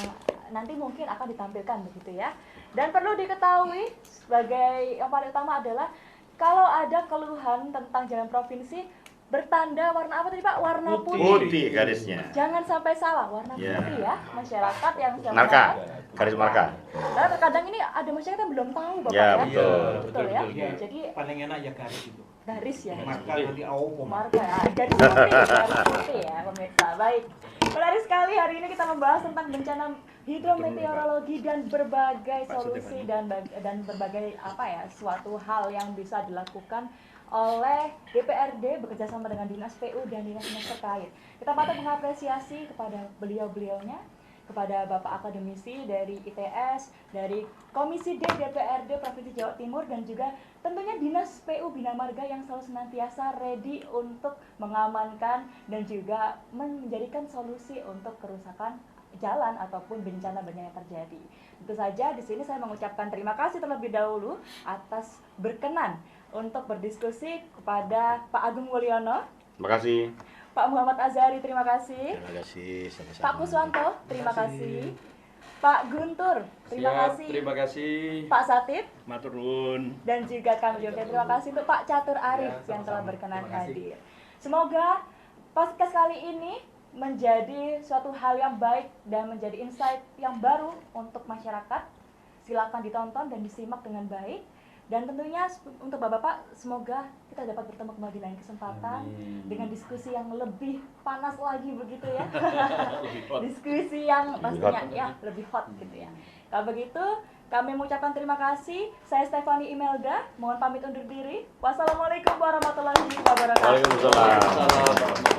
nanti mungkin akan ditampilkan begitu ya. Dan perlu diketahui sebagai yang paling utama adalah kalau ada keluhan tentang jalan provinsi bertanda warna apa tadi Pak? Warna putih. Putih garisnya. Jangan sampai salah, warna Ya. putih ya masyarakat yang sedang Marka, melakukan. garis marka. Karena terkadang ini ada masyarakat yang belum tahu Bapak Ya, ya. betul. Betul ya. Iya, Jadi paling enak ya garis itu. garis ya. Maka nanti awo Marka ya, garis putih ya pemirsa. Baik, menarik sekali hari ini kita membahas tentang bencana hidrometeorologi dan berbagai solusi dan berbagai apa ya suatu hal yang bisa dilakukan oleh DPRD bekerjasama dengan Dinas PU dan dinas-dinas terkait. Kita patut mengapresiasi kepada beliau-beliaunya, kepada Bapak Akademisi dari ITS, dari Komisi D DPRD Provinsi Jawa Timur, dan juga tentunya Dinas PU Bina Marga yang selalu senantiasa ready untuk mengamankan dan juga menjadikan solusi untuk kerusakan jalan ataupun bencana-bencana yang terjadi. Tentu saja di sini saya mengucapkan terima kasih terlebih dahulu atas berkenan untuk berdiskusi kepada Pak Agung Mulyono, Terima kasih. Pak Muhammad Azhari, terima kasih. Terima kasih sama-sama. Pak Kuswanto, terima kasih. Pak Guntur, terima Siap, kasih. terima kasih. Pak Satip, Matur nuwun. dan juga kami juga terima kasih untuk Pak Catur Arif Ya, yang telah sama-sama. berkenan Terima kasih. hadir. Semoga podcast kali ini menjadi suatu hal yang baik dan menjadi insight yang baru untuk masyarakat. Silakan ditonton dan disimak dengan baik. Dan tentunya untuk Bapak-Bapak, semoga kita dapat bertemu kembali di lain kesempatan dengan diskusi yang lebih panas lagi begitu ya. Diskusi yang pastinya ya lebih hot gitu ya. Kalau begitu, kami mengucapkan terima kasih. Saya Stefani Imelda, mohon pamit undur diri. Wassalamualaikum warahmatullahi wabarakatuh. Waalaikumsalam. Salam.